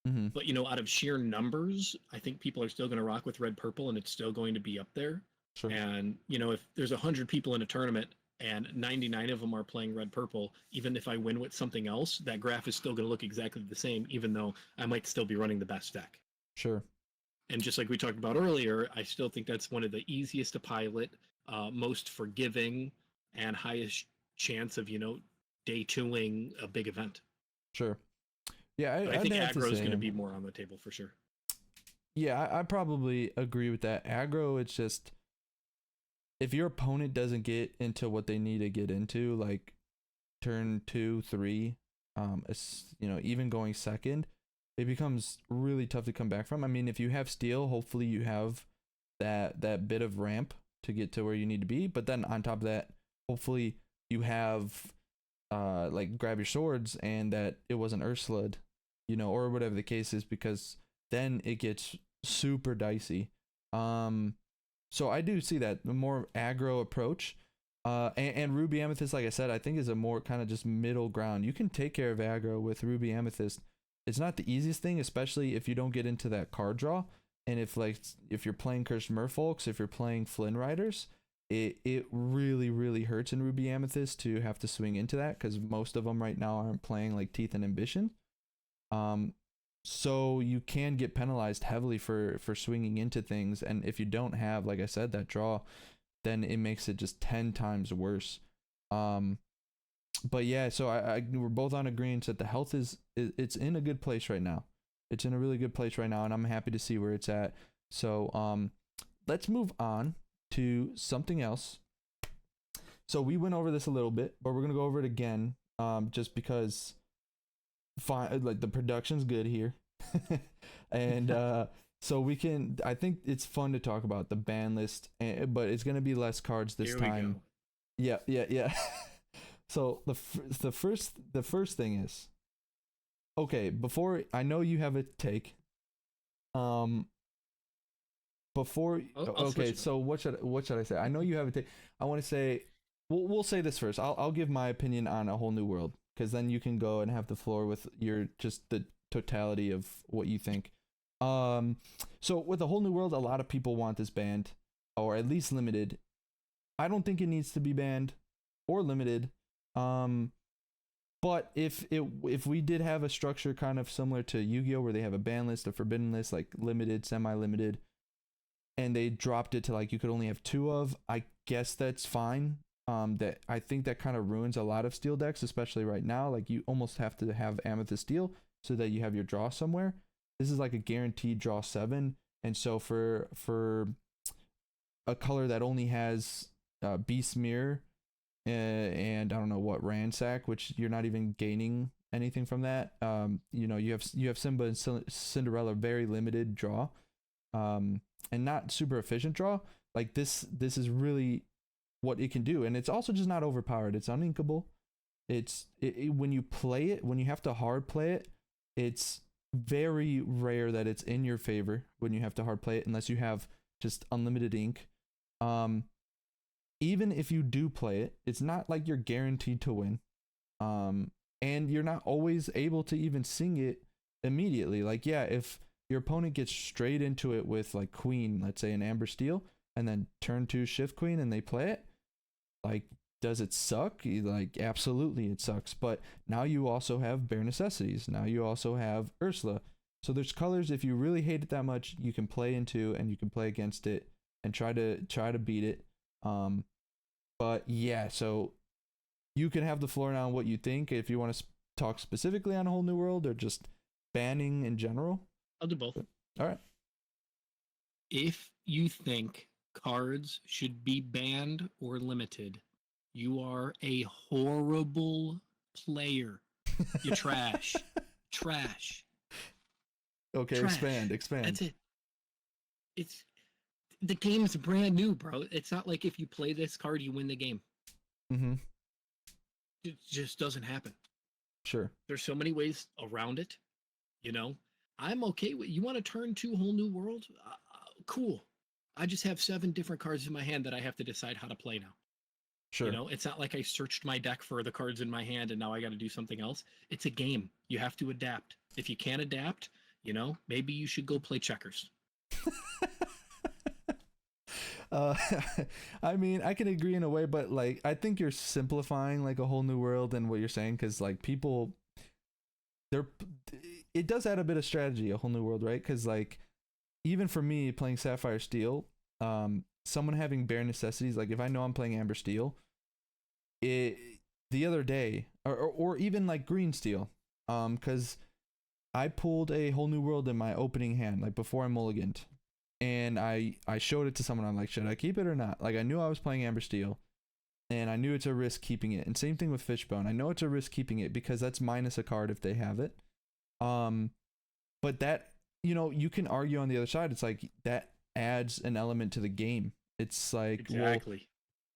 Speaker 1: Mm-hmm.
Speaker 2: But out of sheer numbers, I think people are still going to rock with red purple, and it's still going to be up there.
Speaker 1: Sure.
Speaker 2: And if there's 100 people in a tournament and 99 of them are playing red purple, even if I win with something else, that graph is still going to look exactly the same, even though I might still be running the best deck.
Speaker 1: Sure.
Speaker 2: And just like we talked about earlier, I still think that's one of the easiest to pilot, most forgiving, and highest chance of day twoing a big event.
Speaker 1: Sure. Yeah,
Speaker 2: I think aggro is going to be more on the table for sure.
Speaker 1: Yeah, I probably agree with that. Aggro, it's just if your opponent doesn't get into what they need to get into, like turn 2, 3, even going second, it becomes really tough to come back from. I mean, if you have steal, hopefully you have that bit of ramp to get to where you need to be. But then on top of that, hopefully you have like grab your swords and that it wasn't Ursula'd, or whatever the case is, because then it gets super dicey. So I do see that the more aggro approach, and Ruby Amethyst, like I said, I think is a more kind of just middle ground. You can take care of aggro with Ruby Amethyst. It's not the easiest thing, especially if you don't get into that card draw, and if you're playing Cursed Merfolks, if you're playing Flynn Riders, it really hurts in Ruby Amethyst to have to swing into that, because most of them right now aren't playing like Teeth and Ambition. So you can get penalized heavily for swinging into things, and if you don't have, like I said, that draw, then it makes it just 10 times worse. But yeah, so we're both on agreement that the health it's in a good place right now. It's in a really good place right now, and I'm happy to see where it's at. So let's move on to something else. So we went over this a little bit, but we're gonna go over it again, just because like the production's good here. And so I think it's fun to talk about the ban list, but it's gonna be less cards this time. Yeah. So the first thing is, okay, before I know you have a take. Okay, so what should I say? I know you have a take. I want to say, we'll say this first. I'll give my opinion on A Whole New World, because then you can go and have the floor with just the totality of what you think. So with A Whole New World, a lot of people want this banned, or at least limited. I don't think it needs to be banned or limited. But if we did have a structure kind of similar to Yu-Gi-Oh, where they have a ban list, a forbidden list, like limited, semi-limited, and they dropped it to like you could only have 2 of, I guess that's fine. That I think that kind of ruins a lot of steel decks, especially right now. Like you almost have to have Amethyst Steel so that you have your draw somewhere. This is like a guaranteed draw 7, and so for a color that only has Beast Mirror and I don't know what, Ransack, which you're not even gaining anything from that. You have Simba and Cinderella, very limited draw, and not super efficient draw. Like this is really what it can do, and it's also just not overpowered. It's uninkable. When you play it, when you have to hard play it, it's very rare that it's in your favor when you have to hard play it, unless you have just unlimited ink. Even if you do play it, it's not like you're guaranteed to win. And you're not always able to even sing it immediately. Like, yeah, if your opponent gets straight into it with like Queen, let's say an Amber Steel, and then turn 2 Shift Queen and they play it, like, does it suck? Like, absolutely it sucks. But now you also have Bare Necessities. Now you also have Ursula. So there's colors, if you really hate it that much, you can play into, and you can play against it and try to beat it. But yeah, so you can have the floor now on what you think, if you want to talk specifically on A Whole New World or just banning in general.
Speaker 2: I'll do both.
Speaker 1: All right.
Speaker 2: If you think cards should be banned or limited, you are a horrible player. You trash. Trash.
Speaker 1: Okay, trash. Expand.
Speaker 2: That's it. It's the game's brand new, bro. It's not like if you play this card, you win the game.
Speaker 1: Mm-hmm.
Speaker 2: It just doesn't happen.
Speaker 1: Sure.
Speaker 2: There's so many ways around it. I'm okay with, you want to turn 2 Whole New World? Cool. I just have 7 different cards in my hand that I have to decide how to play now.
Speaker 1: Sure.
Speaker 2: It's not like I searched my deck for the cards in my hand and now I got to do something else. It's a game. You have to adapt. If you can't adapt, maybe you should go play checkers.
Speaker 1: uh I mean, I can agree in a way, but like I think you're simplifying like a whole new world and what you're saying, because like people, they're, it does add a bit of strategy, a whole new world, right? Because like even for me playing Sapphire Steel, someone having bare necessities, like if I know I'm playing Amber Steel, it the other day, or even like Green Steel, because I pulled a whole new world in my opening hand, like before I mulliganed, and I showed it to someone. I'm like, should I keep it or not? Like I knew I was playing Amber Steel, and I knew it's a risk keeping it. And same thing with Fishbone. I know it's a risk keeping it because that's minus a card if they have it. But that, you can argue on the other side. It's like that adds an element to the game. It's like,
Speaker 2: exactly.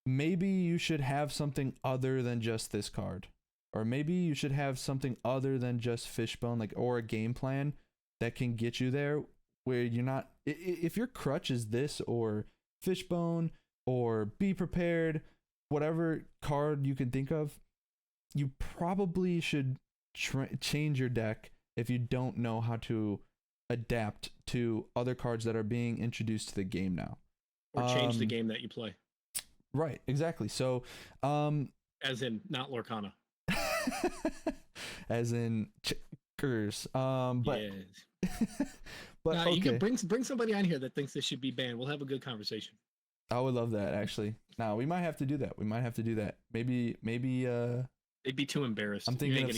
Speaker 1: Well, maybe you should have something other than just this card, or maybe you should have something other than just Fishbone, like, or a game plan that can get you there, where you're not, if your crutch is this or Fishbone or Be Prepared, whatever card you can think of, you probably should change your deck if you don't know how to adapt to other cards that are being introduced to the game now,
Speaker 2: or change the game that you play.
Speaker 1: Right, exactly. So
Speaker 2: as in not Lorcana.
Speaker 1: As in checkers. But
Speaker 2: yes.
Speaker 1: But okay.
Speaker 2: You can bring somebody on here that thinks this should be banned. We'll have a good conversation.
Speaker 1: I would love that, actually. Now we might have to do that. Maybe
Speaker 2: they'd be too embarrassed.
Speaker 1: I'm thinking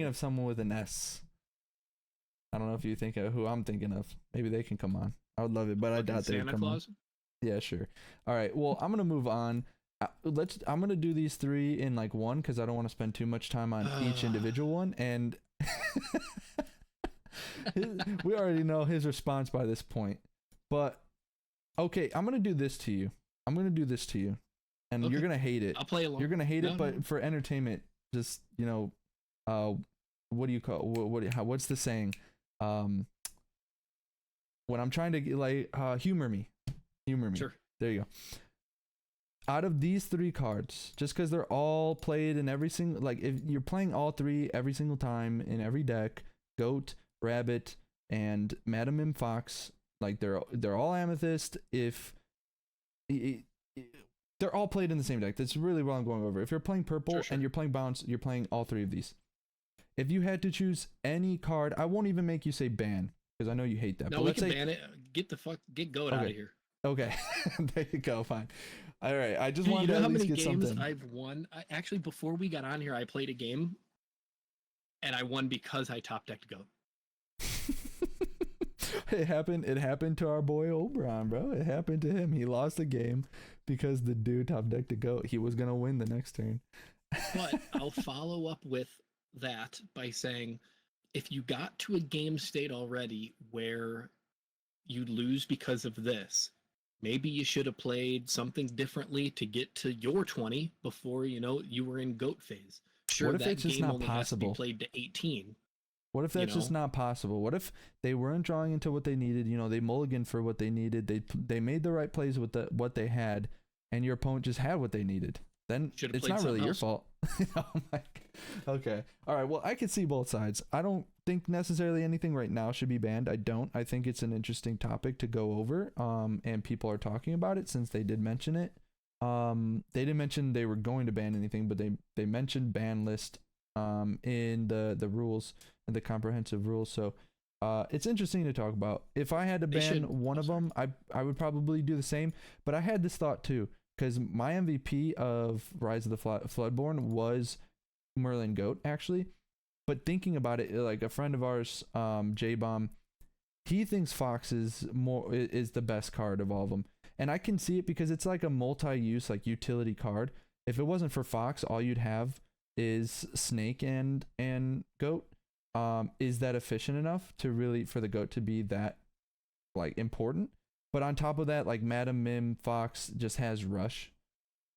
Speaker 1: of someone with an S. I don't know if you think of who I'm thinking of. Maybe they can come on. I would love it, but I doubt they would come on. Yeah, sure. All right. Well, I'm gonna move on. I'm gonna do these three in like one, because I don't want to spend too much time on each individual one. And we already know his response by this point. But okay, I'm gonna do this to you. And okay. You're gonna hate it.
Speaker 2: I'll play along.
Speaker 1: You're gonna hate it, but for entertainment, just what do you call what's the saying? When I'm trying to get humor me. Sure. There you go. Out of these three cards, just because they're all played in every single, like if you're playing all three every single time in every deck, Goat, Rabbit, and Madam Mim Fox, like they're all Amethyst. If they're all played in the same deck, that's really what I'm going over. If you're playing purple and you're playing bounce, you're playing all three of these. If you had to choose any card, I won't even make you say ban, because I know you hate that.
Speaker 2: No, we can ban it. Get Goat out of here.
Speaker 1: Okay, there you go. Fine. All right. I just wanted to
Speaker 2: at
Speaker 1: least
Speaker 2: many
Speaker 1: get
Speaker 2: games
Speaker 1: something.
Speaker 2: I've won. Actually, before we got on here, I played a game, and I won because I top decked Goat.
Speaker 1: It happened to our boy Oberon, bro. It happened to him. He lost a game because the dude top decked a Goat. He was gonna win the next turn.
Speaker 2: But I'll follow up with that by saying, if you got to a game state already where you lose because of this, maybe you should have played something differently to get to your 20 before you were in Goat phase. Sure,
Speaker 1: what if
Speaker 2: that
Speaker 1: it's just
Speaker 2: game
Speaker 1: not
Speaker 2: only
Speaker 1: possible?
Speaker 2: has to be played to 18.
Speaker 1: What if that's just not possible? What if they weren't drawing into what they needed? They mulliganed for what they needed. They made the right plays with what they had, and your opponent just had what they needed. Then it's not really your fault. Oh my. Okay. All right. Well, I can see both sides. I don't think necessarily anything right now should be banned. I think it's an interesting topic to go over. And people are talking about it since they did mention it. They didn't mention they were going to ban anything, but they mentioned ban list in the rules, and the comprehensive rules. So it's interesting to talk about. If I had to ban one of them, I would probably do the same. But I had this thought too, because my MVP of Rise of the Floodborn was Merlin Goat, actually. But thinking about it, like a friend of ours, J-Bomb, he thinks Fox is the best card of all of them. And I can see it because it's like a multi-use, like utility card. If it wasn't for Fox, all you'd have is Snake and Goat. Is that efficient enough for the Goat to be that like important? But on top of that, like Madam Mim Fox just has Rush.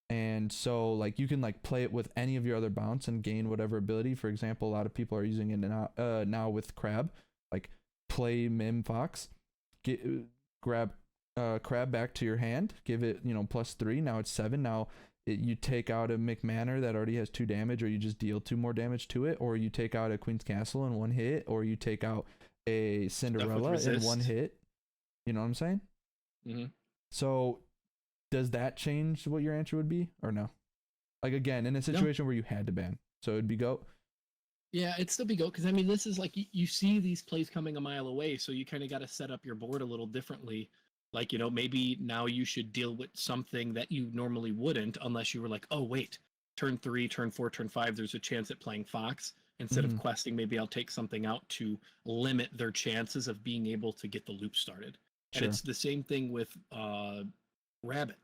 Speaker 1: And so like you can like play it with any of your other bounce and gain whatever ability. For example, a lot of people are using it now with Crab. Like play Mim Fox, grab Crab back to your hand, give it +3. Now it's 7. Now you take out a McManor that already has 2 damage, or you just deal 2 more damage to it, or you take out a Queen's Castle in 1 hit, or you take out a Cinderella in
Speaker 2: resist.
Speaker 1: one hit. You know what I'm saying?
Speaker 2: Mm-hmm.
Speaker 1: So does that change what your answer would be or no? Like again, in a situation where you had to ban, so it'd be goat.
Speaker 2: Yeah, it'd still be goat because I mean, this is like you see these plays coming a mile away, so you kind of got to set up your board a little differently. Like, you know, maybe now you should deal with something that you normally wouldn't unless you were like, oh, wait, turn 3, turn 4, turn 5, there's a chance at playing Fox. Instead of questing, maybe I'll take something out to limit their chances of being able to get the loop started.
Speaker 1: Sure.
Speaker 2: And it's the same thing with Rabbit.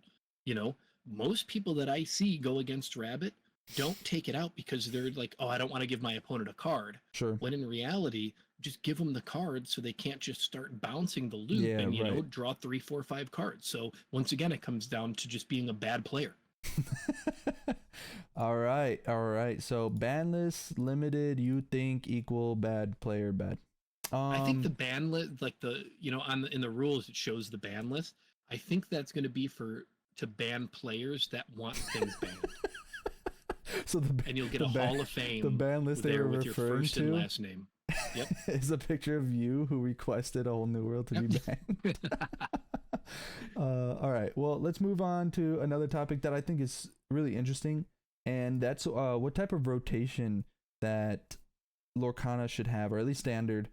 Speaker 2: You know, most people that I see go against Rabbit don't take it out because they're like, oh, I don't want to give my opponent a card.
Speaker 1: Sure.
Speaker 2: When in reality, just give them the card so they can't just start bouncing the loop and, you know, draw 3, 4, 5 cards. So once again, it comes down to just being a bad player.
Speaker 1: All right. So ban list limited, you think equal bad player bad.
Speaker 2: I think the ban list, like the, you know, in the rules, it shows the ban list. I think that's going to be to ban players that want things banned.
Speaker 1: So
Speaker 2: and you'll get a Hall of Fame.
Speaker 1: The ban list they were
Speaker 2: with your
Speaker 1: referring
Speaker 2: first
Speaker 1: to
Speaker 2: and last name. Yep.
Speaker 1: is a picture of you who requested a whole new world to be banned. All right. Well, let's move on to another topic that I think is really interesting, and that's what type of rotation that Lorcana should have, or at least standard.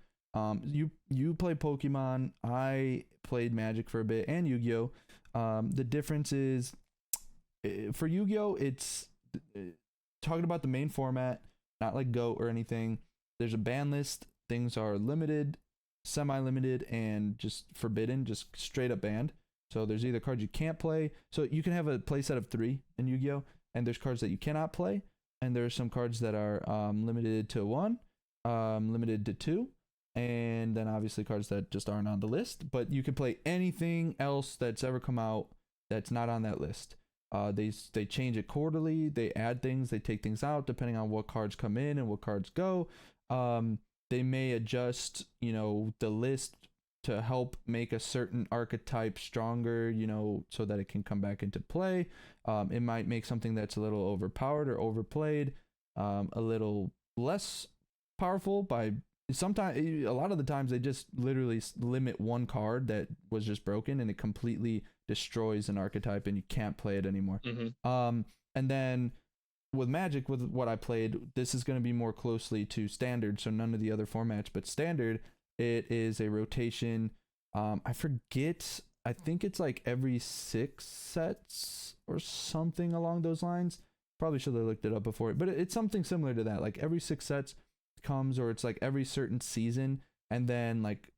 Speaker 1: You play Pokemon. I played Magic for a bit, and Yu-Gi-Oh. The difference is, for Yu-Gi-Oh, it's talking about the main format, not like GOAT or anything. There's a ban list. Things are limited, semi-limited, and just forbidden, just straight up banned. So there's either cards you can't play. So you can have a play set of 3 in Yu-Gi-Oh, and there's cards that you cannot play, and there's some cards that are limited to 1, limited to 2, and then obviously cards that just aren't on the list. But you can play anything else that's ever come out that's not on that list. They change it quarterly. They add things, they take things out depending on what cards come in and what cards go. They may adjust, you know, the list to help make a certain archetype stronger, you know, so that it can come back into play. It might make something that's a little overpowered or overplayed a little less powerful by sometimes. A lot of the times they just literally limit one card that was just broken and it completely destroys an archetype and you can't play it anymore. And then with Magic, with what I played, this is going to be more closely to standard, so none of the other formats, but standard, it is a rotation. I forget, I think it's like every 6 sets or something along those lines. Probably should have looked it up before, but it's something similar to that. Like every 6 sets comes, or it's like every certain season, and then like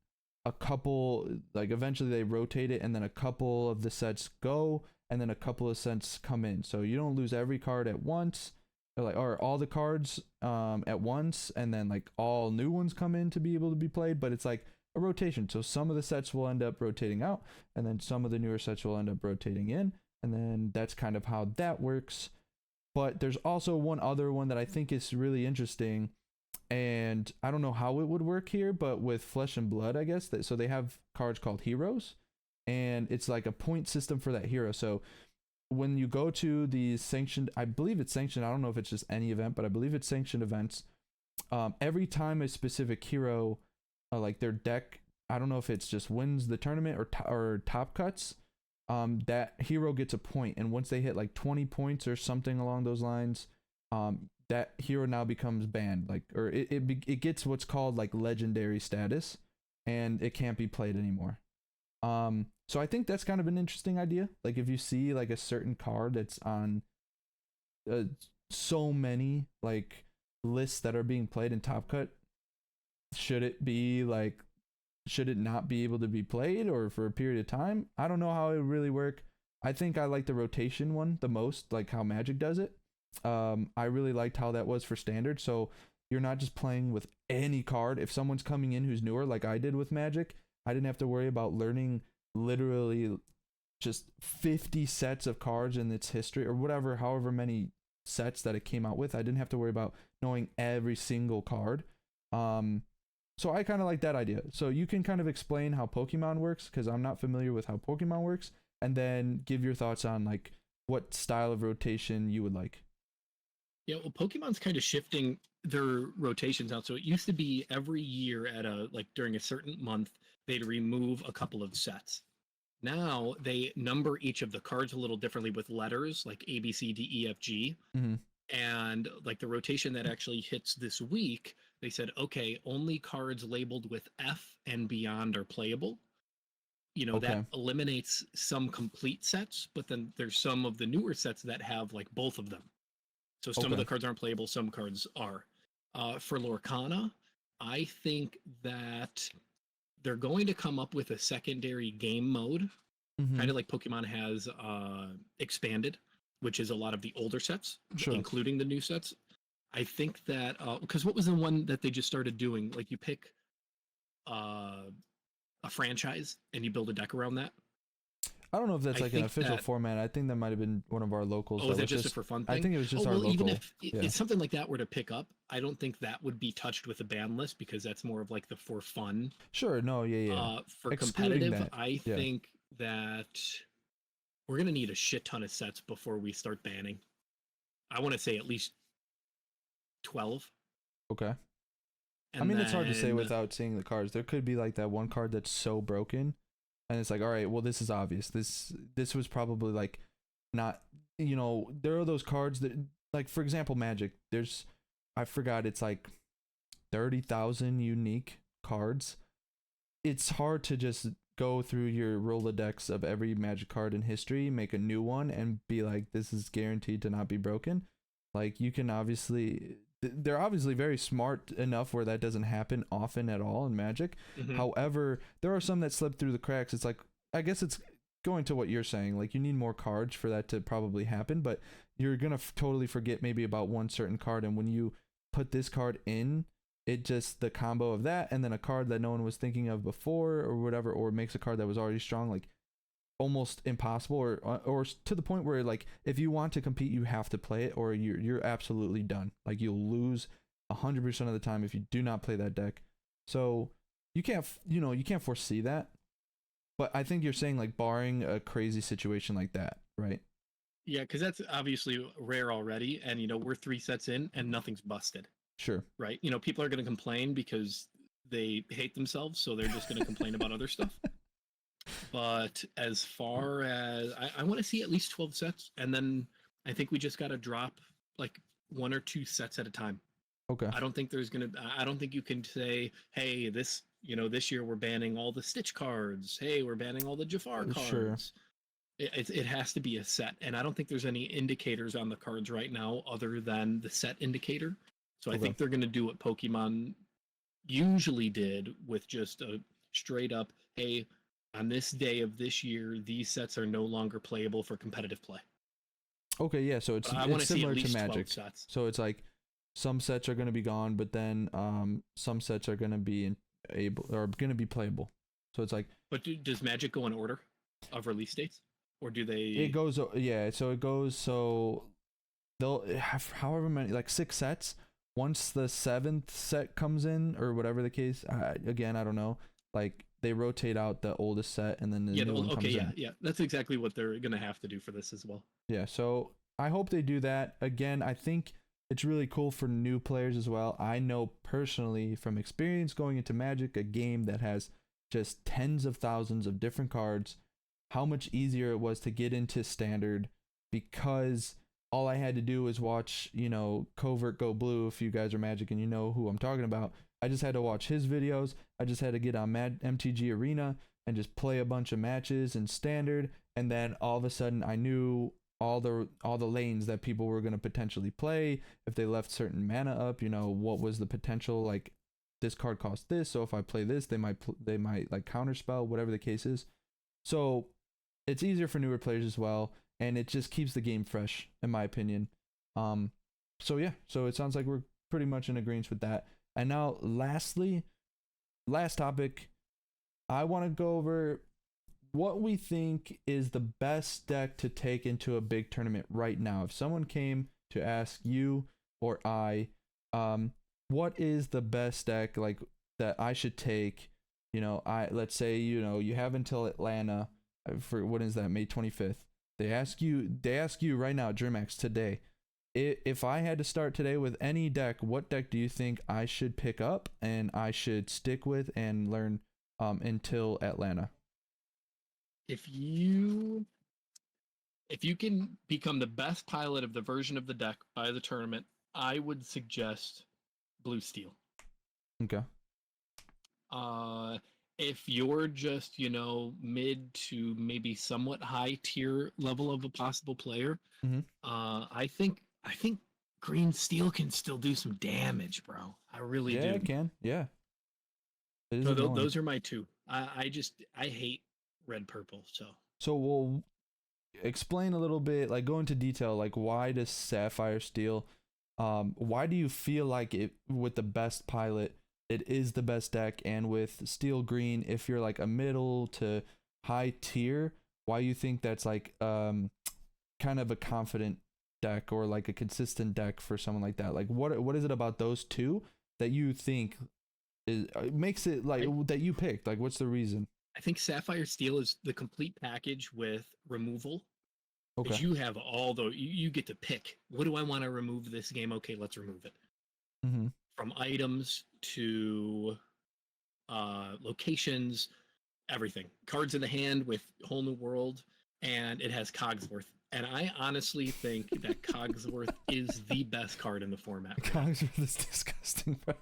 Speaker 1: a couple, like eventually they rotate it, and then a couple of the sets go, and then a couple of sets come in. So you don't lose every card at once, or all the cards at once, and then like all new ones come in to be able to be played. But it's like a rotation. So some of the sets will end up rotating out, and then some of the newer sets will end up rotating in, and then that's kind of how that works. But there's also one other one that I think is really interesting, and I don't know how it would work here, but with Flesh and Blood, I guess so they have cards called heroes, and it's like a point system for that hero. So when you go to the sanctioned, I believe it's sanctioned, I don't know if it's just any event, but I believe it's sanctioned events, every time a specific hero, like their deck, I don't know if it's just wins the tournament or top cuts, that hero gets a point, and once they hit like 20 points or something along those lines, that hero now becomes banned, like, or it gets what's called like legendary status, and it can't be played anymore. So I think that's kind of an interesting idea. Like if you see like a certain card that's on so many like lists that are being played in Top Cut, should it not be able to be played, or for a period of time? I don't know how it would really work. I think I like the rotation one the most, like how Magic does it. I really liked how that was for standard. So you're not just playing with any card. If someone's coming in who's newer, like I did with Magic, I didn't have to worry about learning literally just 50 sets of cards in its history, or whatever, however many sets that it came out with. I didn't have to worry about knowing every single card. So I kind of like that idea. So you can kind of explain how Pokemon works, because I'm not familiar with how Pokemon works, and then give your thoughts on like what style of rotation you would like.
Speaker 2: Yeah, well, Pokemon's kind of shifting their rotations out. So it used to be every year at a like during a certain month they'd remove a couple of sets. Now they number each of the cards a little differently with letters like A, B, C, D, E, F, G.
Speaker 1: Mm-hmm.
Speaker 2: And like the rotation that actually hits this week, they said, okay, only cards labeled with F and beyond are playable. You know, that eliminates some complete sets, but then there's some of the newer sets that have like both of them. So some of the cards aren't playable, some cards are. For Lorcana, I think that they're going to come up with a secondary game mode, kind of like Pokemon has expanded, which is a lot of the older sets, including the new sets. I think that because what was the one that they just started doing? Like you pick a franchise and you build a deck around that.
Speaker 1: I don't know if that's like an official format. I think that might have been one of our locals.
Speaker 2: Oh, is that just a for fun thing?
Speaker 1: I think it was just our local.
Speaker 2: Even if something like that were to pick up, I don't think that would be touched with a ban list because that's more of like the for fun.
Speaker 1: Sure. No. Yeah.
Speaker 2: For competitive, I think that we're gonna need a shit ton of sets before we start banning. I want to say at least 12.
Speaker 1: Okay. And I mean, it's hard to say without seeing the cards. There could be like that one card that's so broken. And it's like, all right, well, this is obvious. This was probably like not, you know, there are those cards that, like, for example, Magic. I forgot, it's like 30,000 unique cards. It's hard to just go through your Rolodex of every Magic card in history, make a new one, and be like, this is guaranteed to not be broken. Like, you can obviously... They're obviously very smart enough where that doesn't happen often at all in Magic. However, there are some that slip through the cracks. It's like, I guess it's going to what you're saying. Like, you need more cards for that to probably happen, but you're going to totally forget maybe about one certain card. And when you put this card in, it just, the combo of that and then a card that no one was thinking of before or whatever, or makes a card that was already strong, like, almost impossible, or to the point where, like, if you want to compete, you have to play it, or you're absolutely done. Like, you'll lose 100% of the time if you do not play that deck. So you can't foresee that. But I think you're saying, like, barring a crazy situation like that, right?
Speaker 2: Yeah, because that's obviously rare already, and we're 3 sets in and nothing's busted.
Speaker 1: Sure.
Speaker 2: Right. People are going to complain because they hate themselves, so they're just going to complain about other stuff. But as far as I want to see at least 12 sets, and then I think we just got to drop like 1 or 2 sets at a time.
Speaker 1: Okay.
Speaker 2: I don't think you can say, hey, this year we're banning all the Stitch cards. Hey, we're banning all the Jafar cards.
Speaker 1: Sure.
Speaker 2: It has to be a set, and I don't think there's any indicators on the cards right now other than the set indicator. So I think they're going to do what Pokemon usually did with just a straight up, hey, on this day of this year, these sets are no longer playable for competitive play.
Speaker 1: Okay, yeah, so it's similar to Magic. So it's like some sets are going to be gone, but then some sets are going to be playable. So it's like.
Speaker 2: But does Magic go in order of release dates, or do they?
Speaker 1: It goes, yeah. So it goes. So they'll have however many, like 6 sets. Once the 7th set comes in, or whatever the case, again, I don't know. Like, they rotate out the oldest set, and then the new one comes in.
Speaker 2: Yeah. That's exactly what they're gonna have to do for this as well.
Speaker 1: Yeah, so I hope they do that. Again, I think it's really cool for new players as well. I know personally from experience going into Magic, a game that has just tens of thousands of different cards, how much easier it was to get into Standard, because all I had to do was watch, Covert Go Blue, if you guys are Magic and you know who I'm talking about. I just had to watch his videos. I just had to get on MTG Arena and just play a bunch of matches in Standard, and then all of a sudden I knew all the lanes that people were going to potentially play. If they left certain mana up, what was the potential, like, this card costs this, so if I play this, they might like counterspell, whatever the case is. So it's easier for newer players as well, and it just keeps the game fresh, in my opinion. So it sounds like we're pretty much in agreement with that. And now, last topic, I want to go over what we think is the best deck to take into a big tournament right now. If someone came to ask you or I, what is the best deck, like, that I should take? Let's say, you have until Atlanta for, what is that, May 25th. They ask you right now, DreamHack, today, if I had to start today with any deck, what deck do you think I should pick up and I should stick with and learn until Atlanta?
Speaker 2: If you can become the best pilot of the version of the deck by the tournament, I would suggest blue steel.
Speaker 1: Okay.
Speaker 2: If you're just, mid to maybe somewhat high tier level of a possible player, I think green steel can still do some damage, bro. I really do.
Speaker 1: Yeah, it can. Yeah.
Speaker 2: So those are my two. I hate red purple.
Speaker 1: So we'll explain a little bit, like go into detail, like why does Sapphire Steel, why do you feel like it with the best pilot, it is the best deck, and with Steel Green, if you're like a middle to high tier, why you think that's like kind of a confident deck or like a consistent deck for someone like that? Like what is it about those two that you think is makes it like that you picked? Like what's the reason?
Speaker 2: I think Sapphire Steel is the complete package with removal.
Speaker 1: Okay.
Speaker 2: Because you have you get to pick. What do I want to remove this game? Okay, let's remove it. From items to locations, everything. Cards in the hand with Whole New World, and it has Cogsworth. And I honestly think that Cogsworth is the best card in the format.
Speaker 1: Cogsworth is disgusting, bro.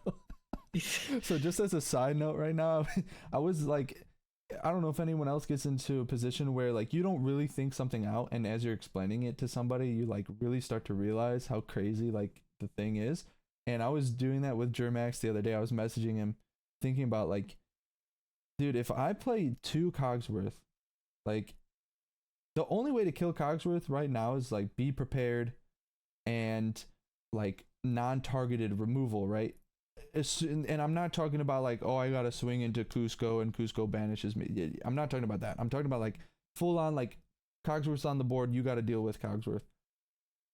Speaker 1: So just as a side note right now, I was like, I don't know if anyone else gets into a position where like you don't really think something out, and as you're explaining it to somebody, you like really start to realize how crazy like the thing is. And I was doing that with Germax the other day. I was messaging him thinking about like, dude, if I play 2 Cogsworth, like the only way to kill Cogsworth right now is like be prepared and like non-targeted removal, right? And I'm not talking about like, oh, I gotta swing into Cusco and Cusco banishes me. I'm not talking about that. I'm talking about like full on like Cogsworth's on the board, you gotta deal with Cogsworth.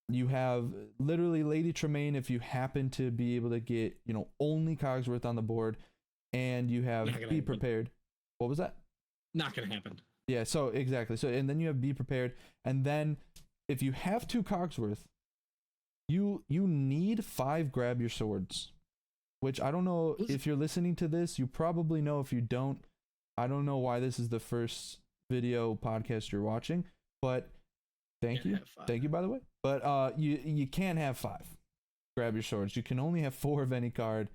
Speaker 1: You have literally Lady Tremaine if you happen to be able to get, only Cogsworth on the board, and you have Be Prepared. What was that?
Speaker 2: Not gonna happen.
Speaker 1: Yeah, so exactly. So and then you have Be Prepared, and then if you have 2 Cogsworth, you need 5 Grab Your Swords. Which I don't know if you're listening to this, you probably know. If you don't, I don't know why this is the first video podcast you're watching, but thank you by the way. But you can't have 5 Grab Your Swords. You can only have 4 of any card,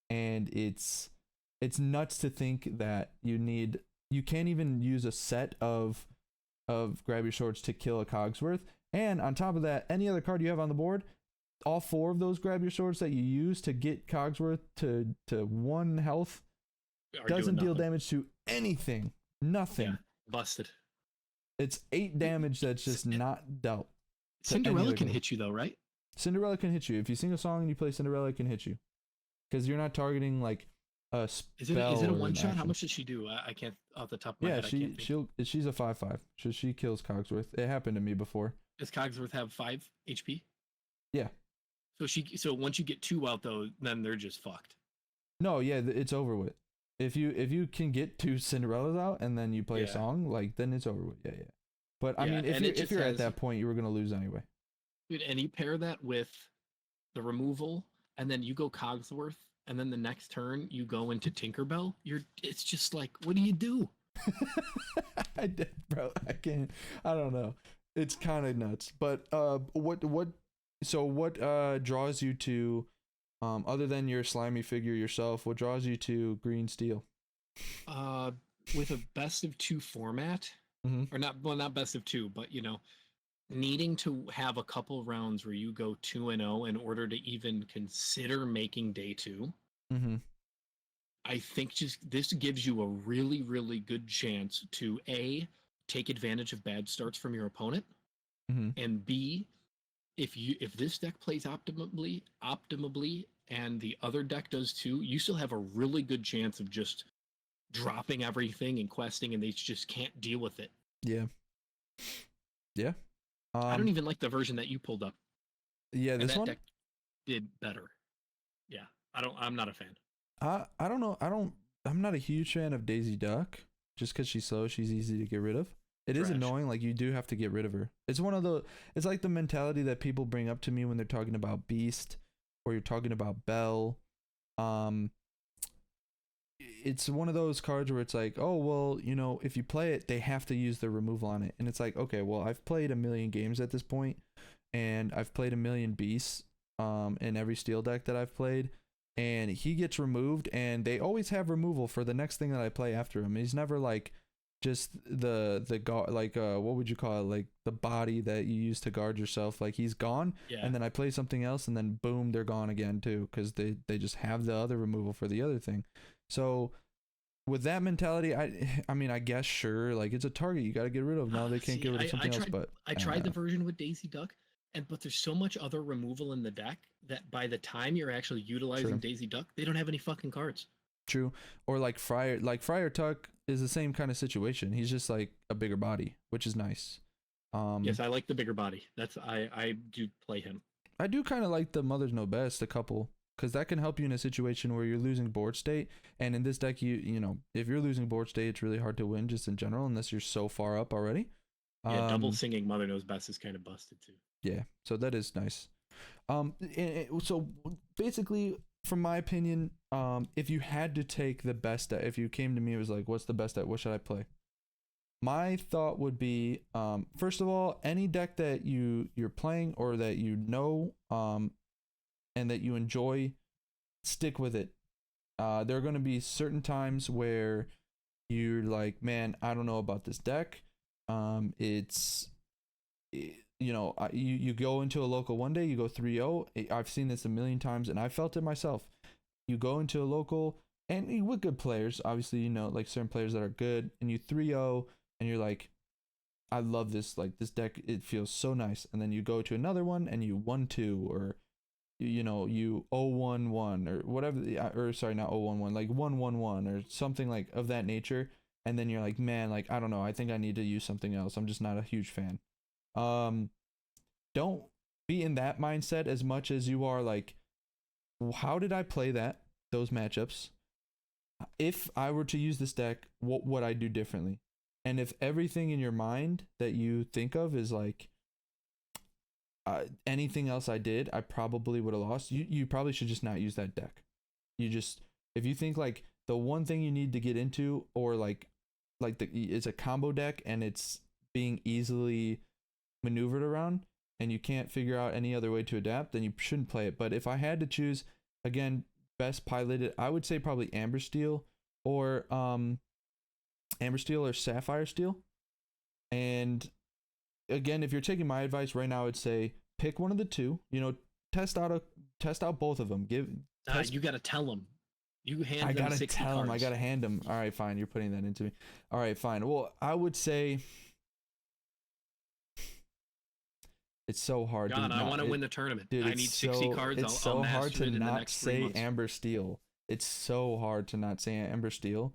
Speaker 1: and it's nuts to think that you can't even use a set of Grab Your Swords to kill a Cogsworth. And on top of that, any other card you have on the board, all 4 of those Grab Your Swords that you use to get Cogsworth to 1 health doesn't deal damage to anything. Nothing.
Speaker 2: Yeah, busted.
Speaker 1: It's 8 damage that's just not dealt.
Speaker 2: Cinderella can hit you though, right?
Speaker 1: Cinderella can hit you. If you sing a song and you play Cinderella, it can hit you. Because you're not targeting like a spell.
Speaker 2: Is it a one shot? How much does she do? I can't off the top of my head.
Speaker 1: She's a 5/5. So she kills Cogsworth. It happened to me before.
Speaker 2: Does Cogsworth have 5 HP?
Speaker 1: Yeah.
Speaker 2: So once you get 2 out though, then they're just fucked.
Speaker 1: No, yeah, it's over with. If you can get 2 Cinderellas out and then you play a song, like then it's over with. Yeah. But I mean, if you're at that point, you were gonna lose anyway.
Speaker 2: Dude, and you pair that with the removal, and then you go Cogsworth, and then the next turn you go into Tinkerbell. It's just like, what do you do?
Speaker 1: I did, bro. I can't. I don't know. It's kind of nuts. But what draws you to, other than your slimy figure yourself, what draws you to green steel?
Speaker 2: With a best of 2 format, or not best of 2, but needing to have a couple rounds where you go 2-0 in order to even consider making day 2. I think just this gives you a really, really good chance to A, take advantage of bad starts from your opponent, and B, if this deck plays optimally, and the other deck does too, you still have a really good chance of just dropping everything and questing, and they just can't deal with it.
Speaker 1: Yeah.
Speaker 2: I don't even like the version that you pulled up.
Speaker 1: Yeah, this one
Speaker 2: deck did better. Yeah, I'm not a fan.
Speaker 1: I don't know. I'm not a huge fan of Daisy Duck just because she's slow. She's easy to get rid of. It is
Speaker 2: Trash.
Speaker 1: annoying. Like, you do have to get rid of her. It's one of the. It's like the mentality that people bring up to me when they're talking about Beast, or you're talking about Bell. It's one of those cards where it's like, oh well, you know, if you play it, they have to use the removal on it, and it's like, okay, well, I've played a million games at this point, and I've played a million Beasts, in every steel deck that I've played, and he gets removed, and they always have removal for the next thing that I play after him. He's never like just the guard, like what would you call it, like the body that you use to guard yourself. Like, he's gone, and then I play something else, and then boom, they're gone again too, because they just have the other removal for the other thing. So with that mentality, I mean, I guess sure, like, it's a target you got to get rid of. Now they can't get rid of something else. But
Speaker 2: I tried the version with Daisy Duck, but there's so much other removal in the deck that by the time you're actually utilizing Daisy Duck, they don't have any fucking cards.
Speaker 1: True. Or like Friar Tuck is the same kind of situation. He's just like a bigger body, which is nice.
Speaker 2: Yes, I like the bigger body. I do play him.
Speaker 1: I do kind of like the Mothers Know Best a couple, because that can help you in a situation where you're losing board state. And in this deck, you know, if you're losing board state, it's really hard to win just in general, unless you're so far up already.
Speaker 2: Yeah, double singing Mother Knows Best is kind of busted too.
Speaker 1: Yeah, so that is nice. So basically, from my opinion, if you had to take the best deck, if you came to me, it was like, what's the best deck? What should I play? My thought would be, first of all, any deck that you're playing or that you know, and that you enjoy, stick with it. There are going to be certain times where you're like, man, I don't know about this deck. You know, you go into a local one day, you go 3-0. I've seen this a million times, and I felt it myself. You go into a local, and with good players, obviously, you know, like certain players that are good, and you 3-0, and you're like, I love this, like, this deck, it feels so nice. And then you go to another one, and you 1-2, or, you know, you 0-1-1, or whatever, or sorry, not 0-1-1, like 1-1-1, or something like of that nature. And then you're like, man, like, I don't know, I think I need to use something else. I'm just not a huge fan. Don't be in that mindset as much as you are like, how did I play those matchups? If I were to use this deck, what would I do differently? And if everything in your mind that you think of is like, anything else I did, I probably would have lost. You probably should just not use that deck. If you think like the one thing you need to get into, or like it's a combo deck and it's being easily maneuvered around, and you can't figure out any other way to adapt, then you shouldn't play it. But if I had to choose, again, best piloted, I would say probably Amber Steel or Sapphire Steel. And again, if you're taking my advice right now, I'd say pick one of the two. You know, test out both of them.
Speaker 2: You gotta tell them. I
Speaker 1: gotta tell them. I gotta hand them. All right, fine. You're putting that into me. All right, fine. Well, I would say. It's so hard.
Speaker 2: God, I want to win the tournament.
Speaker 1: Dude,
Speaker 2: I need 60 cards.
Speaker 1: It's so hard to not say Amber Steel. It's so hard to not say Amber Steel,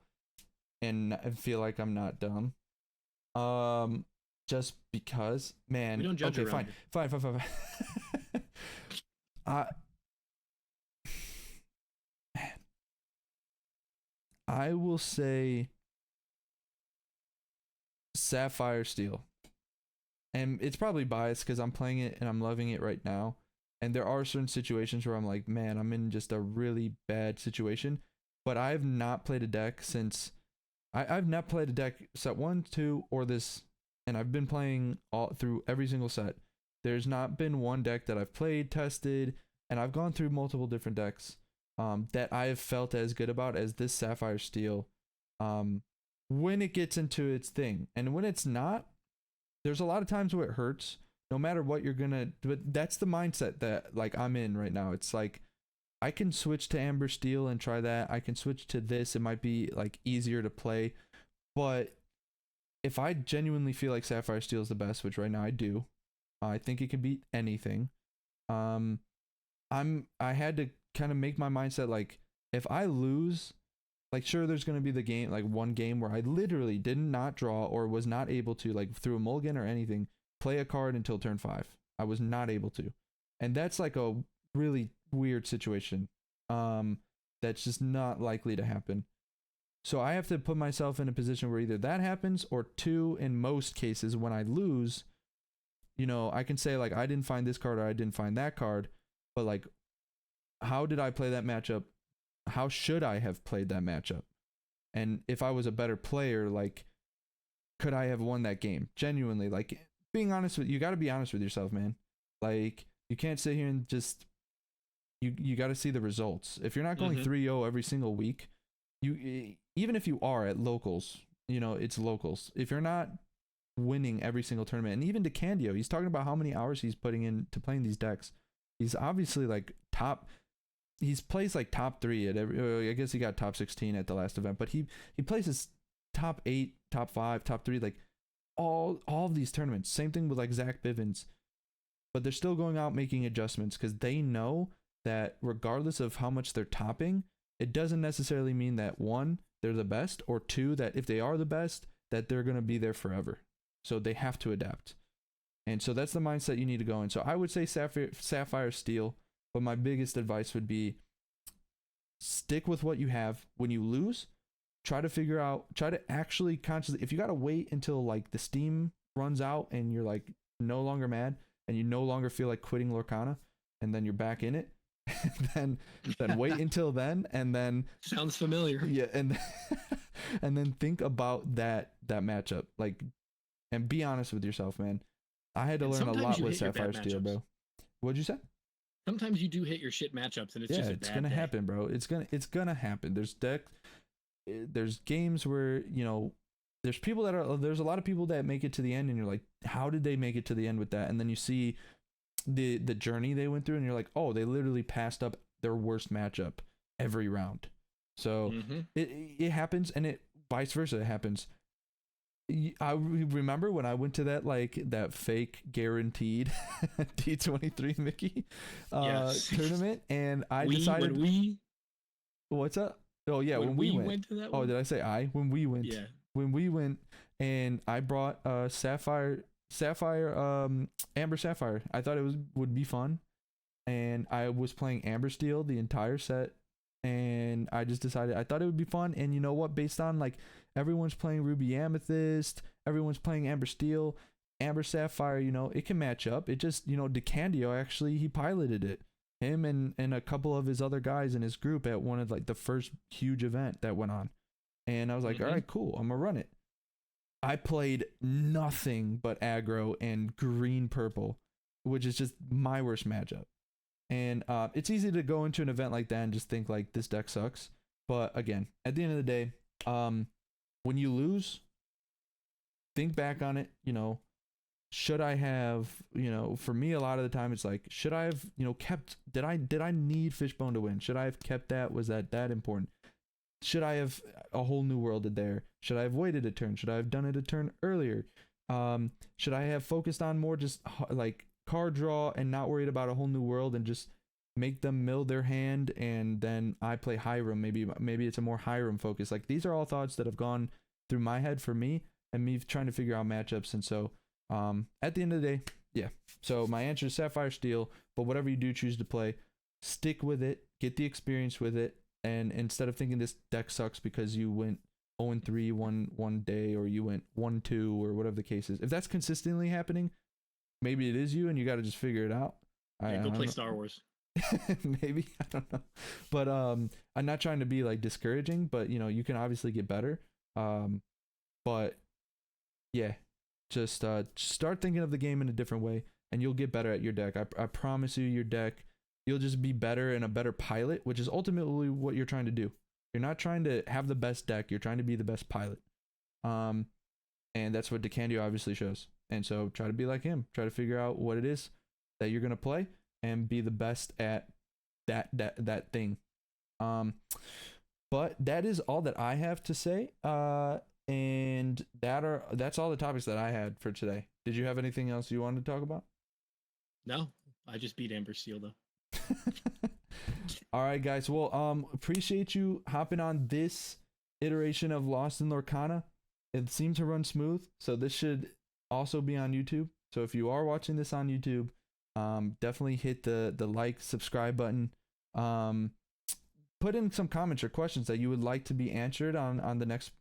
Speaker 1: and I feel like I'm not dumb. Just because, man.
Speaker 2: We don't judge
Speaker 1: okay, fine. Man, I will say Sapphire Steel. And it's probably biased because I'm playing it and I'm loving it right now. And there are certain situations where I'm like, man, I'm in just a really bad situation. But I've not played a deck since... I've not played a deck set 1, 2, or this... And I've been playing all through every single set. There's not been one deck that I've played, tested, and I've gone through multiple different decks that I have felt as good about as this Sapphire Steel when it gets into its thing. And when it's not, there's a lot of times where it hurts, no matter what you're gonna, but that's the mindset that like I'm in right now. It's like, I can switch to Amber Steel and try that. I can switch to this. It might be like easier to play, but if I genuinely feel like Sapphire Steel is the best, which right now I do, I think it can beat anything. I had to kind of make my mindset like, if I lose, like, sure, there's going to be the game, like one game where I literally did not draw or was not able to, like, through a mulligan or anything, play a card until turn 5. I was not able to. And that's like a really weird situation. That's just not likely to happen. So I have to put myself in a position where either that happens, or two, in most cases when I lose, you know, I can say like, I didn't find this card or I didn't find that card, but like, how did I play that matchup? How should I have played that matchup? And if I was a better player, like, could I have won that game? Genuinely, like, being honest with you, got to be honest with yourself, man. Like, you can't sit here and just, you got to see the results. If you're not going 3-0 every single week, even if you are at locals, you know, it's locals. If you're not winning every single tournament, and even DeCandio, he's talking about how many hours he's putting into playing these decks. He's obviously like he's plays like top 3 at every, I guess he got top 16 at the last event, but he places top 8, top 5, top 3, like all of these tournaments. Same thing with like Zach Bivens, but they're still going out making adjustments because they know that regardless of how much they're topping, it doesn't necessarily mean that one, they're the best, or two, that if they are the best, that they're going to be there forever. So they have to adapt. And so that's the mindset you need to go in. So I would say Sapphire Steel, but my biggest advice would be stick with what you have. When you lose, try to actually consciously, if you got to wait until like the steam runs out and you're like no longer mad and you no longer feel like quitting Lorcana and then you're back in it, then wait until then, and then
Speaker 2: sounds familiar.
Speaker 1: Yeah, and then think about that matchup, like, and be honest with yourself, man. I had to learn a lot with Sapphire Steel, bro. What'd you say?
Speaker 2: Sometimes you do hit your shit matchups, and it's just
Speaker 1: it's gonna happen, bro. It's gonna happen. There's games where, you know, there's a lot of people that make it to the end, and you're like, how did they make it to the end with that? And then you see the journey they went through, and you're like, oh, they literally passed up their worst matchup every round. So it happens, and it vice versa, it happens. I remember when I went to that fake guaranteed D23 Mickey tournament, and I decided what's up? Oh yeah, when we went to that one? Oh, did I say when we went? Yeah. When we went, and I brought Amber Sapphire. I thought it would be fun, and I was playing Amber Steel the entire set, and I just decided I thought it would be fun. And you know what? Based on like everyone's playing Ruby Amethyst, everyone's playing Amber Steel, Amber Sapphire, you know, it can match up. It just, you know, DeCandio actually, he piloted it. Him and a couple of his other guys in his group at one of like the first huge event that went on. And I was like, all right, cool, I'm gonna run it. I played nothing but aggro and green purple, which is just my worst matchup. And it's easy to go into an event like that and just think like this deck sucks. But again, at the end of the day, when you lose, think back on it. You know, should I have, you know, for me, a lot of the time it's like, should I have, you know, kept, did I need Fishbone to win? Should I have kept that? Was that important? Should I have a whole new world there? Should I have waited a turn? Should I have done it a turn earlier? Should I have focused on more just like card draw and not worried about a whole new world and just make them mill their hand, and then I play Hiram? Maybe it's a more Hiram focus. Like, these are all thoughts that have gone through my head for me and me trying to figure out matchups. And so at the end of the day, yeah. So my answer is Sapphire Steel, but whatever you do choose to play, stick with it, get the experience with it, and instead of thinking this deck sucks because you went 0-3 one day, or you went 1-2, or whatever the case is, if that's consistently happening, maybe it is you and you got to just figure it out.
Speaker 2: Yeah, go play Star Wars.
Speaker 1: Maybe, I don't know, but I'm not trying to be like discouraging, but you know, you can obviously get better. But yeah, just start thinking of the game in a different way, and you'll get better at your deck. I promise you, your deck, you'll just be better and a better pilot, which is ultimately what you're trying to do. You're not trying to have the best deck, you're trying to be the best pilot. And that's what DeCandio obviously shows. And so try to be like him. Try to figure out what it is that you're gonna play and be the best at that thing. But that is all that I have to say. And that's all the topics that I had for today. Did you have anything else you wanted to talk about?
Speaker 2: No, I just beat Amber Steel though.
Speaker 1: All right, guys. Well, appreciate you hopping on this iteration of Lost in Lorcana. It seemed to run smooth, so this should also be on YouTube. So if you are watching this on YouTube, definitely hit the like, subscribe button. Put put in some comments or questions that you would like to be answered on the next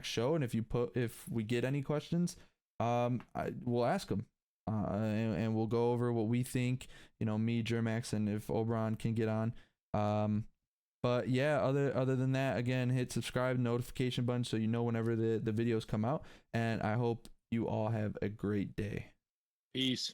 Speaker 1: show. And if we get any questions, we'll ask them. And we'll go over what we think, me, Germax, and if Oberon can get on. But yeah, other than that, again, hit subscribe, notification button, so you know whenever the videos come out. And I hope you all have a great day.
Speaker 2: Peace.